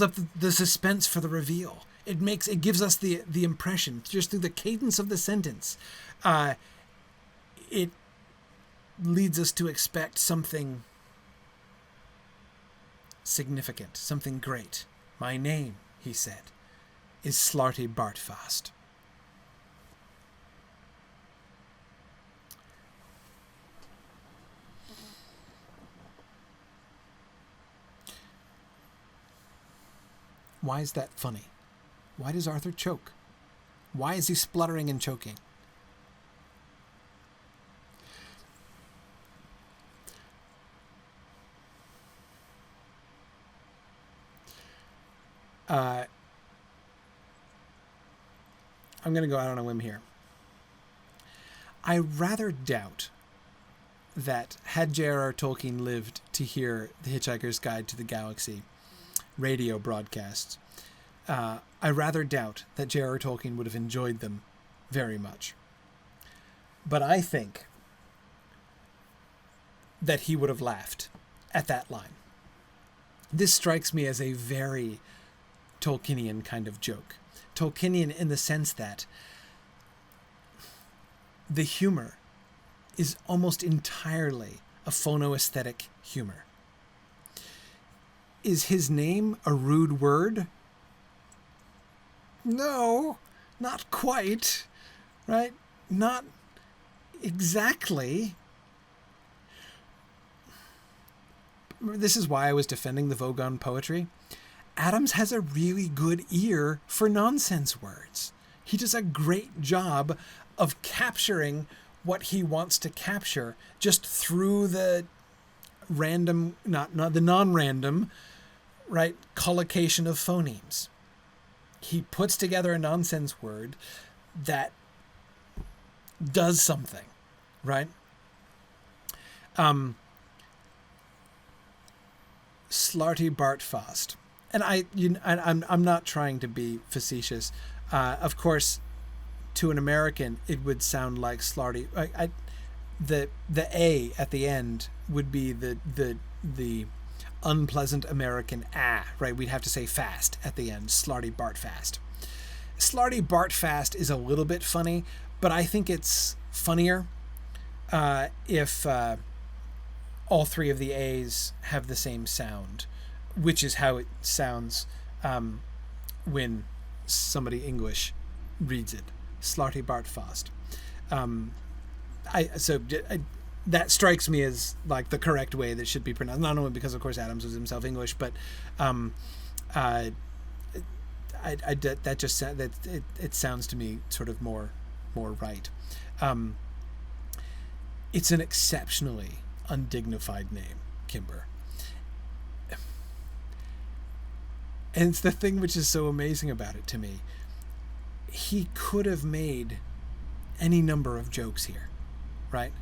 up the suspense for the reveal. It gives us the impression just through the cadence of the sentence. It leads us to expect something significant, something great. "My name," he said, "is Slartibartfast." Why is that funny? Why does Arthur choke? Why is he spluttering and choking? I'm going to go out on a whim here. I rather doubt that had J.R.R. Tolkien lived to hear The Hitchhiker's Guide to the Galaxy radio broadcasts, I rather doubt that J.R.R. Tolkien would have enjoyed them very much. But I think that he would have laughed at that line. This strikes me as a very Tolkienian kind of joke. Tolkienian in the sense that the humor is almost entirely a phonoaesthetic humor. Is his name a rude word? No, not quite, right? Not exactly. This is why I was defending the Vogon poetry. Adams has a really good ear for nonsense words. He does a great job of capturing what he wants to capture just through the random, not the non-random, right, collocation of phonemes. He puts together a nonsense word that does something, right? Slartibartfast. And I'm not trying to be facetious. Of course, to an American, it would sound like Slarty. The A at the end would be the unpleasant American right? We'd have to say fast at the end. Slartibartfast. Slartibartfast is a little bit funny, but I think it's funnier if all three of the A's have the same sound, which is how it sounds when somebody English reads it. Slartibartfast. That strikes me as like the correct way that should be pronounced. Not only because, of course, Adams was himself English, but it sounds to me sort of more right. It's an exceptionally undignified name, Kimber. And it's the thing which is so amazing about it to me. He could have made any number of jokes here, right?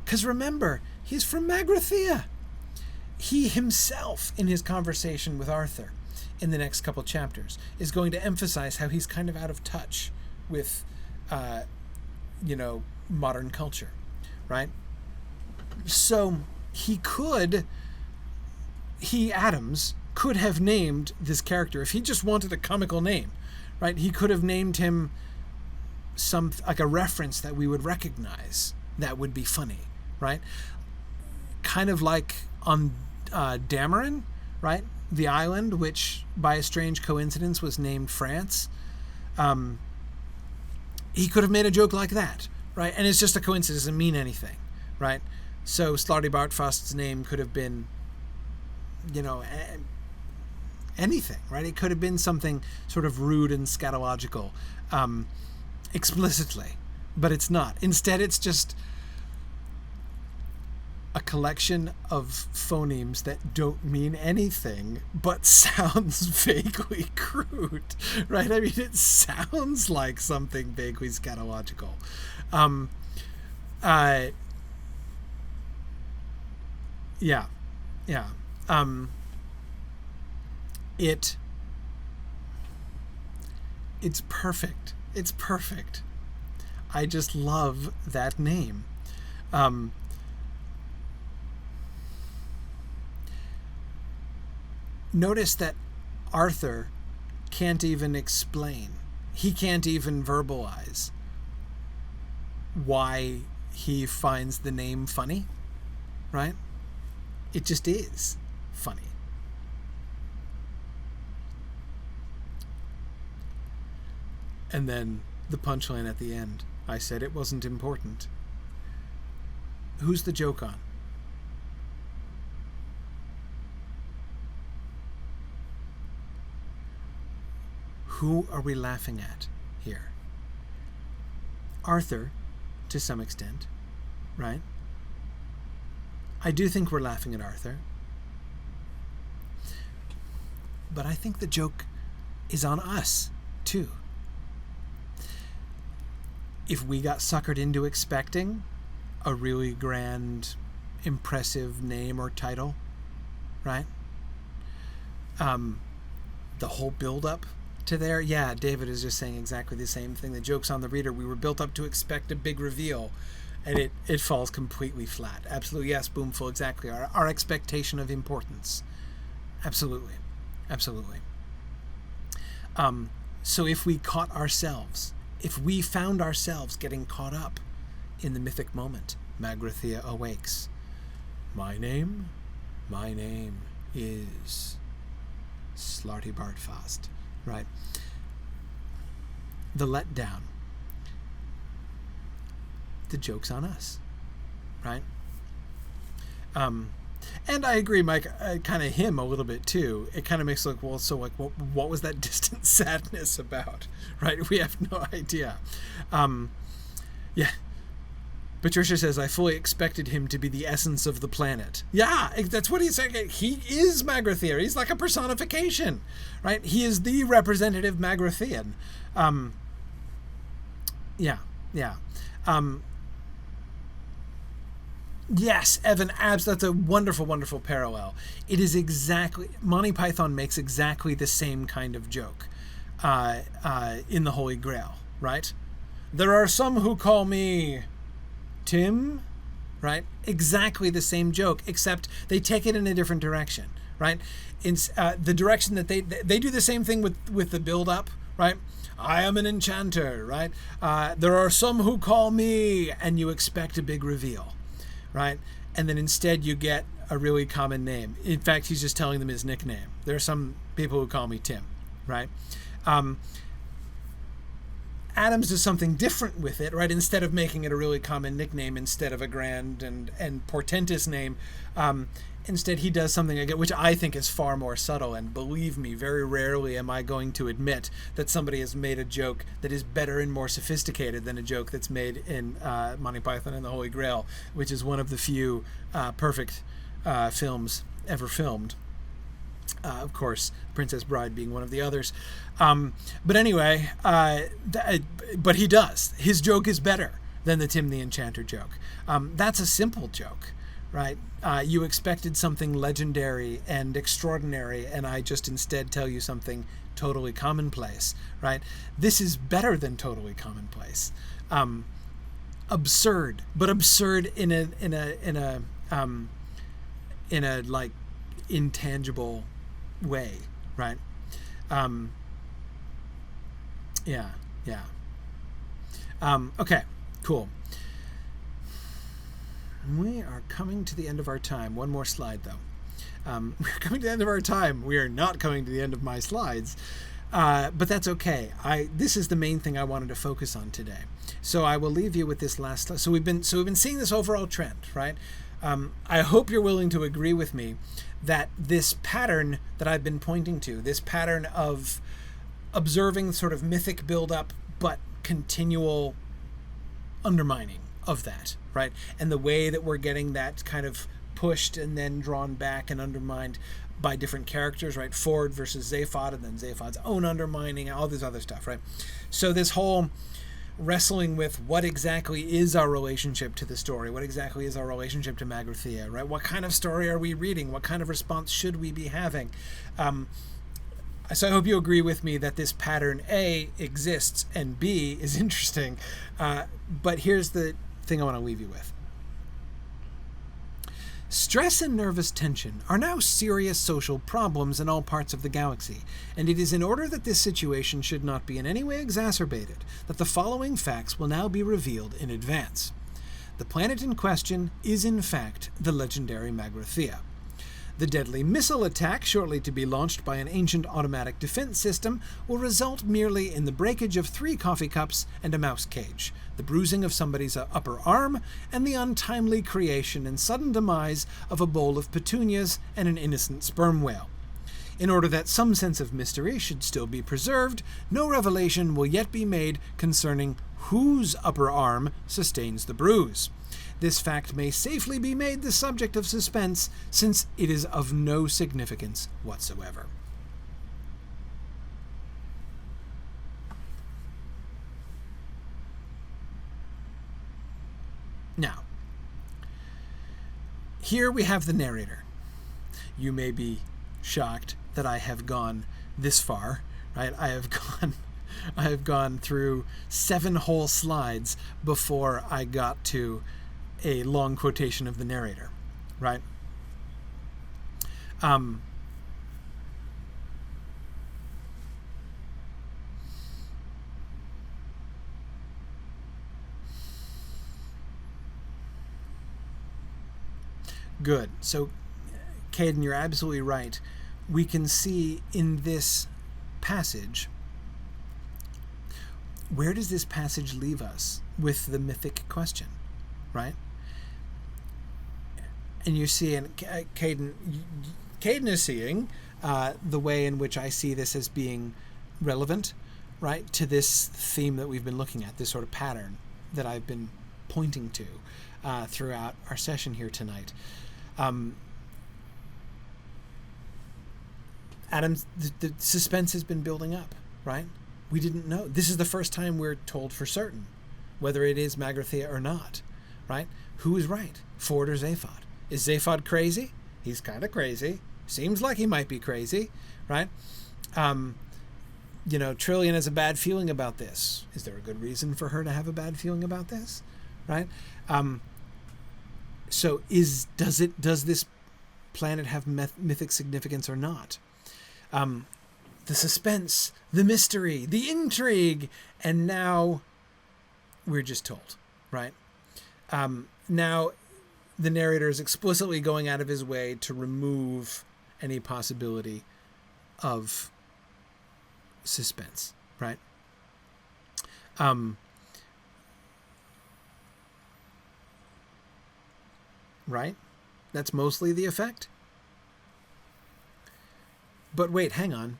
Because remember, he's from Magrathea. He himself, in his conversation with Arthur in the next couple chapters, is going to emphasize how he's kind of out of touch with, modern culture, right? So Adams, could have named this character, if he just wanted a comical name, right? He could have named him like a reference that we would recognize that would be funny, right? Kind of like on Dameron, right? The island, which by a strange coincidence was named France. He could have made a joke like that, right? And it's just a coincidence, doesn't mean anything, right? So Slartibartfast's name could have been, anything, right? It could have been something sort of rude and scatological, explicitly, but it's not. Instead, it's just a collection of phonemes that don't mean anything, but sounds vaguely crude, right? I mean, it sounds like something vaguely scatological. It's perfect. It's perfect. I just love that name. Notice that Arthur can't even explain. He can't even verbalize why he finds the name funny, right? It just is funny. And then the punchline at the end. I said it wasn't important. Who's the joke on? Who are we laughing at here? Arthur, to some extent, right? I do think we're laughing at Arthur. But I think the joke is on us, too. If we got suckered into expecting a really grand, impressive name or title, right? The whole build-up to there, yeah, David is just saying exactly the same thing. The joke's on the reader. We were built up to expect a big reveal, and it falls completely flat. Absolutely, yes, Boomful, exactly. Our expectation of importance. Absolutely. Absolutely. So if we caught ourselves, if we found ourselves getting caught up in the mythic moment, Magrathea awakes. My name is Slartibartfast, right? The letdown. The joke's on us, right? And I agree, Mike, kind of him a little bit too. It kind of makes it look, well, so like, what was that distant sadness about, right? We have no idea. Yeah. Patricia says, I fully expected him to be the essence of the planet. Yeah, that's what he's saying. He is Magrathea. He's like a personification, right? He is the representative Magrathean. Yeah. Yes, Evan, that's a wonderful, wonderful parallel. It is exactly, Monty Python makes exactly the same kind of joke in the Holy Grail, right? There are some who call me Tim, right? Exactly the same joke, except they take it in a different direction, right? In the direction that they do the same thing with the build-up, right? I am an enchanter, right? There are some who call me, and you expect a big reveal, right? And then instead you get a really common name. In fact, he's just telling them his nickname. There are some people who call me Tim, right? Adams does something different with it, right? Instead of making it a really common nickname, instead of a grand and portentous name, instead he does something again, which I think is far more subtle. And believe me, very rarely am I going to admit that somebody has made a joke that is better and more sophisticated than a joke that's made in Monty Python and the Holy Grail, which is one of the few perfect films ever filmed. Of course, Princess Bride being one of the others. But anyway, but he does. His joke is better than the Tim the Enchanter joke. That's a simple joke, right? You expected something legendary and extraordinary, and I just instead tell you something totally commonplace, right? This is better than totally commonplace. Absurd, but absurd in a like intangible way, right? Okay, cool. We are coming to the end of our time. One more slide, though. We're coming to the end of our time. We are not coming to the end of my slides, but that's okay. This is the main thing I wanted to focus on today. So I will leave you with this last slide. So we've been seeing this overall trend, right? I hope you're willing to agree with me that this pattern that I've been pointing to, this pattern of observing sort of mythic buildup, but continual undermining of that, right? And the way that we're getting that kind of pushed and then drawn back and undermined by different characters, right? Ford versus Zaphod, and then Zaphod's own undermining, all this other stuff, right? So this whole wrestling with what exactly is our relationship to the story, what exactly is our relationship to Magrathea, right? What kind of story are we reading? What kind of response should we be having? So I hope you agree with me that this pattern, A, exists, and B, is interesting. But here's the thing I want to leave you with. Stress and nervous tension are now serious social problems in all parts of the galaxy, and it is in order that this situation should not be in any way exacerbated that the following facts will now be revealed in advance. The planet in question is in fact the legendary Magrathea. The deadly missile attack, shortly to be launched by an ancient automatic defense system, will result merely in the breakage of 3 coffee cups and a mouse cage, the bruising of somebody's upper arm, and the untimely creation and sudden demise of a bowl of petunias and an innocent sperm whale. In order that some sense of mystery should still be preserved, no revelation will yet be made concerning whose upper arm sustains the bruise. This fact may safely be made the subject of suspense, since it is of no significance whatsoever. Now, here we have the narrator. You may be shocked that I have gone this far, right? I have gone I've gone through 7 whole slides before I got to a long quotation of the narrator, right? Good. So, Caden, you're absolutely right. We can see in this passage, where does this passage leave us with the mythic question, right? And you're seeing, Caden is seeing the way in which I see this as being relevant, right, to this theme that we've been looking at, this sort of pattern that I've been pointing to throughout our session here tonight. Adam, the suspense has been building up, right? We didn't know. This is the first time we're told for certain whether it is Magrathea or not, right? Who is right, Ford or Zaphod? Is Zaphod crazy? He's kind of crazy. Seems like he might be crazy, right? Trillian has a bad feeling about this. Is there a good reason for her to have a bad feeling about this, right? So does this planet have mythic significance or not? The suspense, the mystery, the intrigue, and now we're just told, right? Now the narrator is explicitly going out of his way to remove any possibility of suspense, right? Right? That's mostly the effect. But wait, hang on.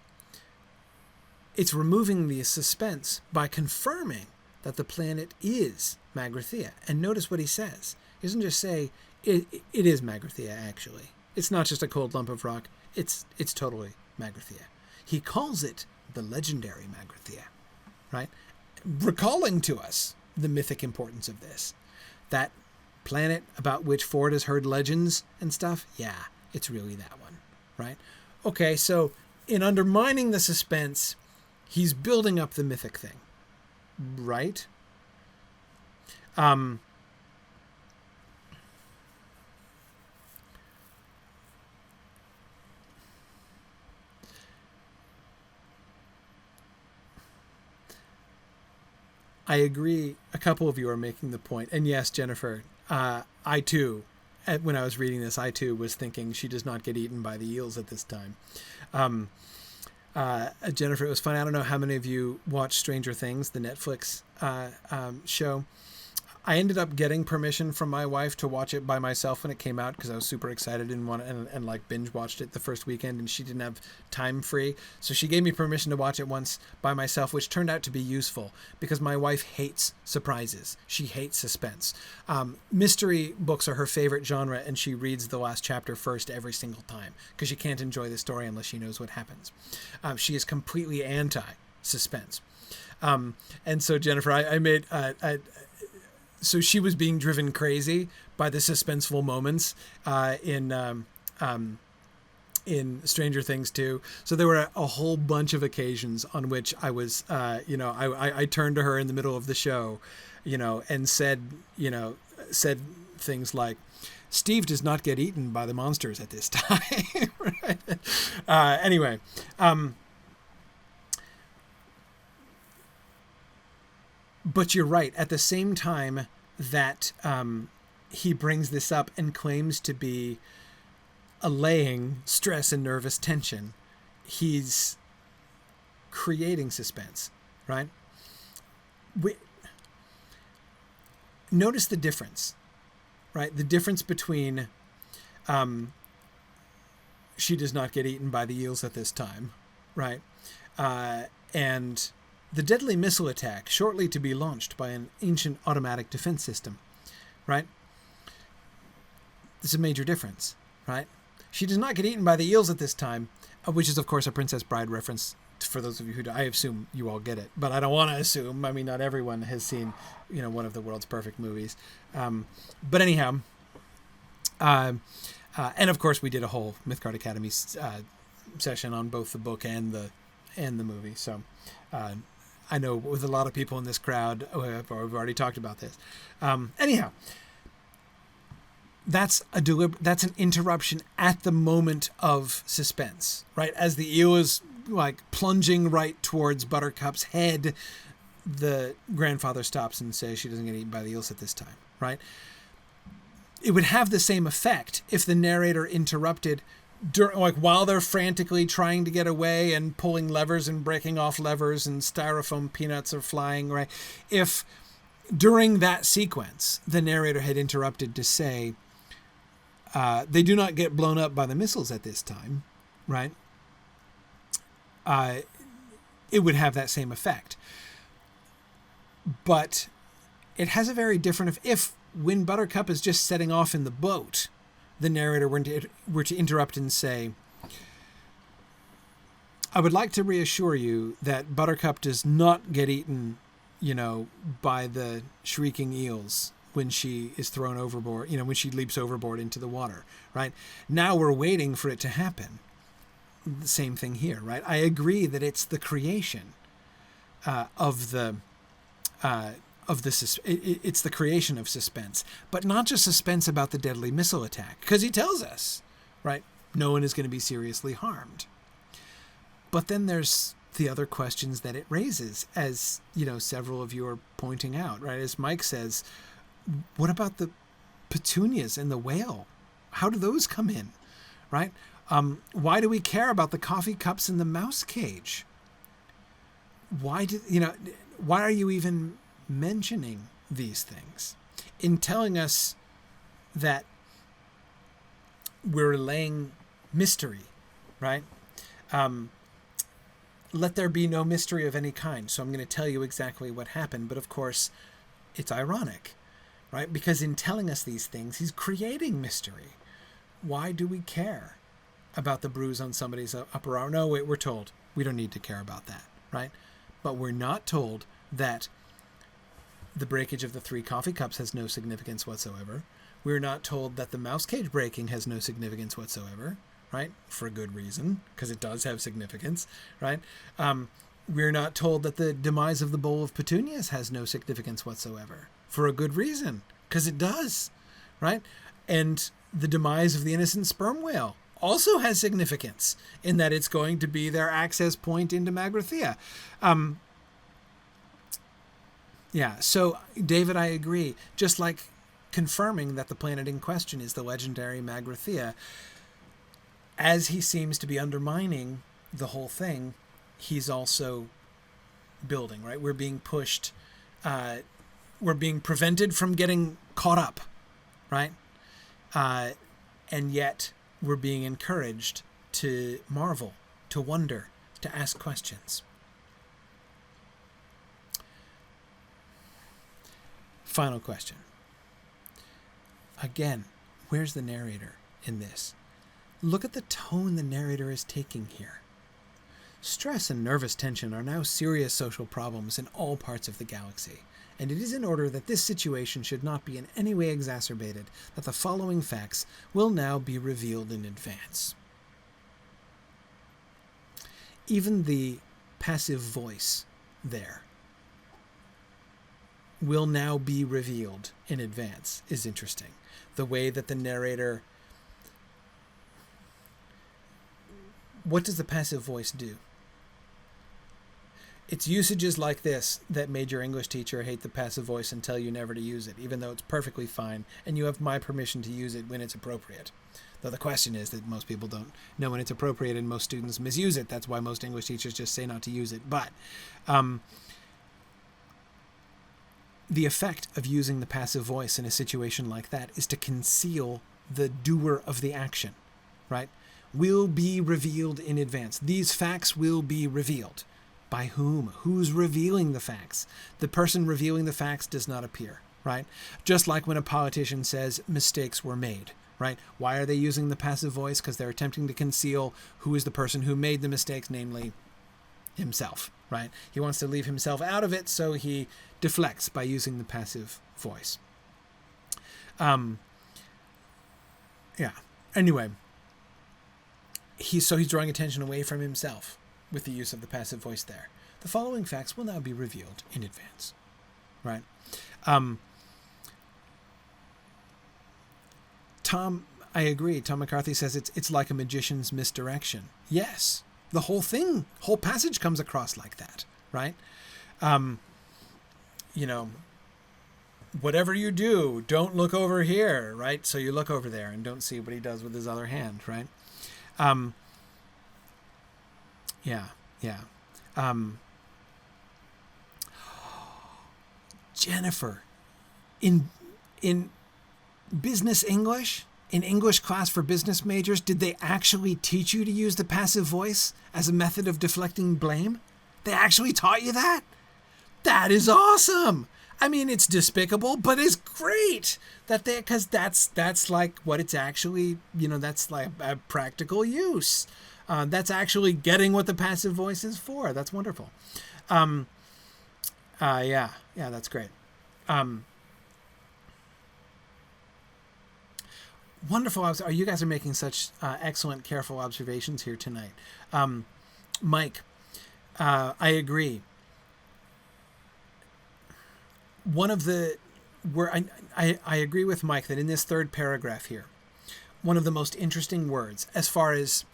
It's removing the suspense by confirming that the planet is Magrathea. And notice what he says. He doesn't just say, it is Magrathea, actually. It's not just a cold lump of rock. It's totally Magrathea. He calls it the legendary Magrathea, right? Recalling to us the mythic importance of this. That planet about which Ford has heard legends and stuff, yeah, it's really that one, right? Okay, so in undermining the suspense, he's building up the mythic thing, right? I agree. A couple of you are making the point. And yes, Jennifer, I too, when I was reading this, I too was thinking she does not get eaten by the eels at this time. Jennifer, it was fun. I don't know how many of you watched Stranger Things, the Netflix show. I ended up getting permission from my wife to watch it by myself when it came out because I was super excited and like binge watched it the first weekend, and she didn't have time free. So she gave me permission to watch it once by myself, which turned out to be useful because my wife hates surprises. She hates suspense. Mystery books are her favorite genre, and she reads the last chapter first every single time because she can't enjoy the story unless she knows what happens. She is completely anti-suspense. And so Jennifer, I made... So she was being driven crazy by the suspenseful moments in Stranger Things 2. So there were a whole bunch of occasions on which I was, I turned to her in the middle of the show, and said things like, Steve does not get eaten by the monsters at this time. Right? Anyway. But you're right. At the same time that he brings this up and claims to be allaying stress and nervous tension, he's creating suspense, right? Notice the difference, right? The difference between she does not get eaten by the eels at this time, right? And the deadly missile attack, shortly to be launched by an ancient automatic defense system, right? This is a major difference, right? She does not get eaten by the eels at this time, which is, of course, a Princess Bride reference for those of you who I assume you all get it, but I don't want to assume. I mean, not everyone has seen, one of the world's perfect movies. But anyhow, and of course, we did a whole Mythcard Academy session on both the book and the movie. So I know with a lot of people in this crowd, we've already talked about this. Anyhow, that's an interruption at the moment of suspense, right? As the eel is like plunging right towards Buttercup's head, the grandfather stops and says she doesn't get eaten by the eels at this time, right? It would have the same effect if the narrator interrupted while they're frantically trying to get away and pulling levers and breaking off levers and styrofoam peanuts are flying, right? If during that sequence, the narrator had interrupted to say, they do not get blown up by the missiles at this time, right? It would have that same effect. But it has a very different, if when Buttercup is just setting off in the boat, the narrator were to interrupt and say, I would like to reassure you that Buttercup does not get eaten, by the shrieking eels when she is thrown overboard, when she leaps overboard into the water, right? Now we're waiting for it to happen. The same thing here, right? I agree that it's the creation it's the creation of suspense, but not just suspense about the deadly missile attack, because he tells us, right, no one is going to be seriously harmed. But then there's the other questions that it raises, as several of you are pointing out, right? As Mike says, what about the petunias and the whale? How do those come in, right? Why do we care about the coffee cups in the mouse cage? Why are you even mentioning these things? In telling us that we're relaying mystery, right? Let there be no mystery of any kind. So I'm going to tell you exactly what happened. But of course, it's ironic, right? Because in telling us these things, he's creating mystery. Why do we care about the bruise on somebody's upper arm? No, wait, we're told we don't need to care about that, right? But we're not told that the breakage of the 3 coffee cups has no significance whatsoever. We're not told that the mouse cage breaking has no significance whatsoever, right? For a good reason, because it does have significance, right? We're not told that the demise of the bowl of petunias has no significance whatsoever, for a good reason, because it does, right? And the demise of the innocent sperm whale also has significance in that it's going to be their access point into Magrathea. So David, I agree. Just like confirming that the planet in question is the legendary Magrathea, as he seems to be undermining the whole thing, he's also building, right? We're being pushed, we're being prevented from getting caught up, right? And yet we're being encouraged to marvel, to wonder, to ask questions. Final question. Again, where's the narrator in this? Look at the tone the narrator is taking here. Stress and nervous tension are now serious social problems in all parts of the galaxy, and it is in order that this situation should not be in any way exacerbated that the following facts will now be revealed in advance. Even the passive voice there will now be revealed in advance is interesting. The way that the narrator... What does the passive voice do? It's usages like this that made your English teacher hate the passive voice and tell you never to use it, even though it's perfectly fine, and you have my permission to use it when it's appropriate. Though the question is that most people don't know when it's appropriate, and most students misuse it. That's why most English teachers just say not to use it. But the effect of using the passive voice in a situation like that is to conceal the doer of the action, right? Will be revealed in advance. These facts will be revealed. By whom? Who's revealing the facts? The person revealing the facts does not appear, right? Just like when a politician says mistakes were made, right? Why are they using the passive voice? Because they're attempting to conceal who is the person who made the mistakes, namely himself, right? He wants to leave himself out of it, so he deflects by using the passive voice. Anyway, he's drawing attention away from himself with the use of the passive voice there. The following facts will now be revealed in advance. Right? Tom, I agree. Tom McCarthy says it's like a magician's misdirection. Yes. The whole passage comes across like that, right? Whatever you do, don't look over here, right? So you look over there and don't see what he does with his other hand, right? Jennifer, in business English, in English class for business majors, did they actually teach you to use the passive voice as a method of deflecting blame? They actually taught you that? That is awesome. I mean, it's despicable, but it's great because that's like what it's actually, that's like a practical use. That's actually getting what the passive voice is for. That's wonderful. Yeah, that's great. Wonderful. You guys are making such excellent, careful observations here tonight. Mike, I agree. I agree with Mike that in this third paragraph here, one of the most interesting words as far as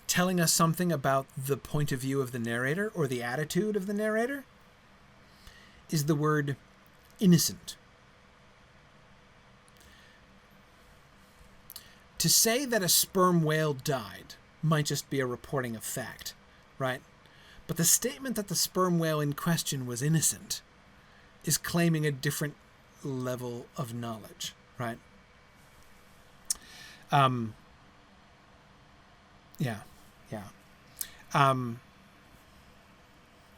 telling us something about the point of view of the narrator or the attitude of the narrator is the word innocent. To say that a sperm whale died might just be a reporting of fact, right? But the statement that the sperm whale in question was innocent is claiming a different level of knowledge, right? All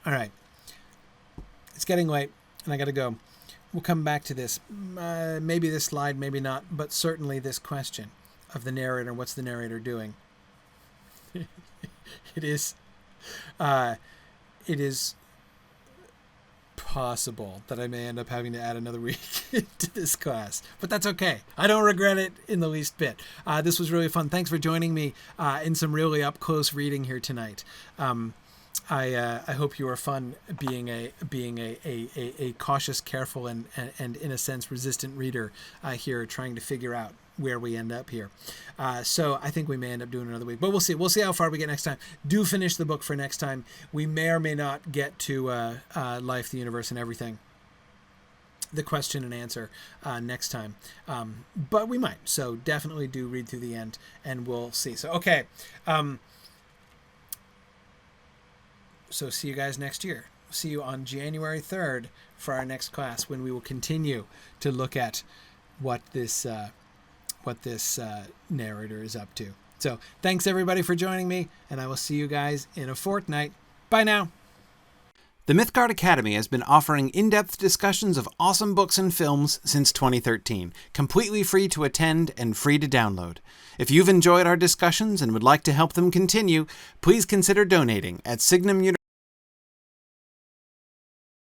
right. It's getting late, and I got to go. We'll come back to this. Maybe this slide, maybe not, but certainly this question of the narrator. What's the narrator doing? It is possible that I may end up having to add another week to this class, but that's okay. I don't regret it in the least bit. This was really fun. Thanks for joining me in some really up close reading here tonight. I hope you are fun being a cautious, careful, and in a sense resistant reader here, trying to figure out where we end up here. So I think we may end up doing another week, but we'll see. We'll see how far we get next time. Do finish the book for next time. We may or may not get to Life, the Universe, and Everything, the question and answer next time, but we might. So definitely do read through the end, and we'll see. So okay. So see you guys next year. See you on January 3rd for our next class, when we will continue to look at what this narrator is up to. So thanks everybody for joining me, and I will see you guys in a fortnight. Bye now. The Mythgard Academy has been offering in-depth discussions of awesome books and films since 2013, completely free to attend and free to download. If you've enjoyed our discussions and would like to help them continue, please consider donating at Signum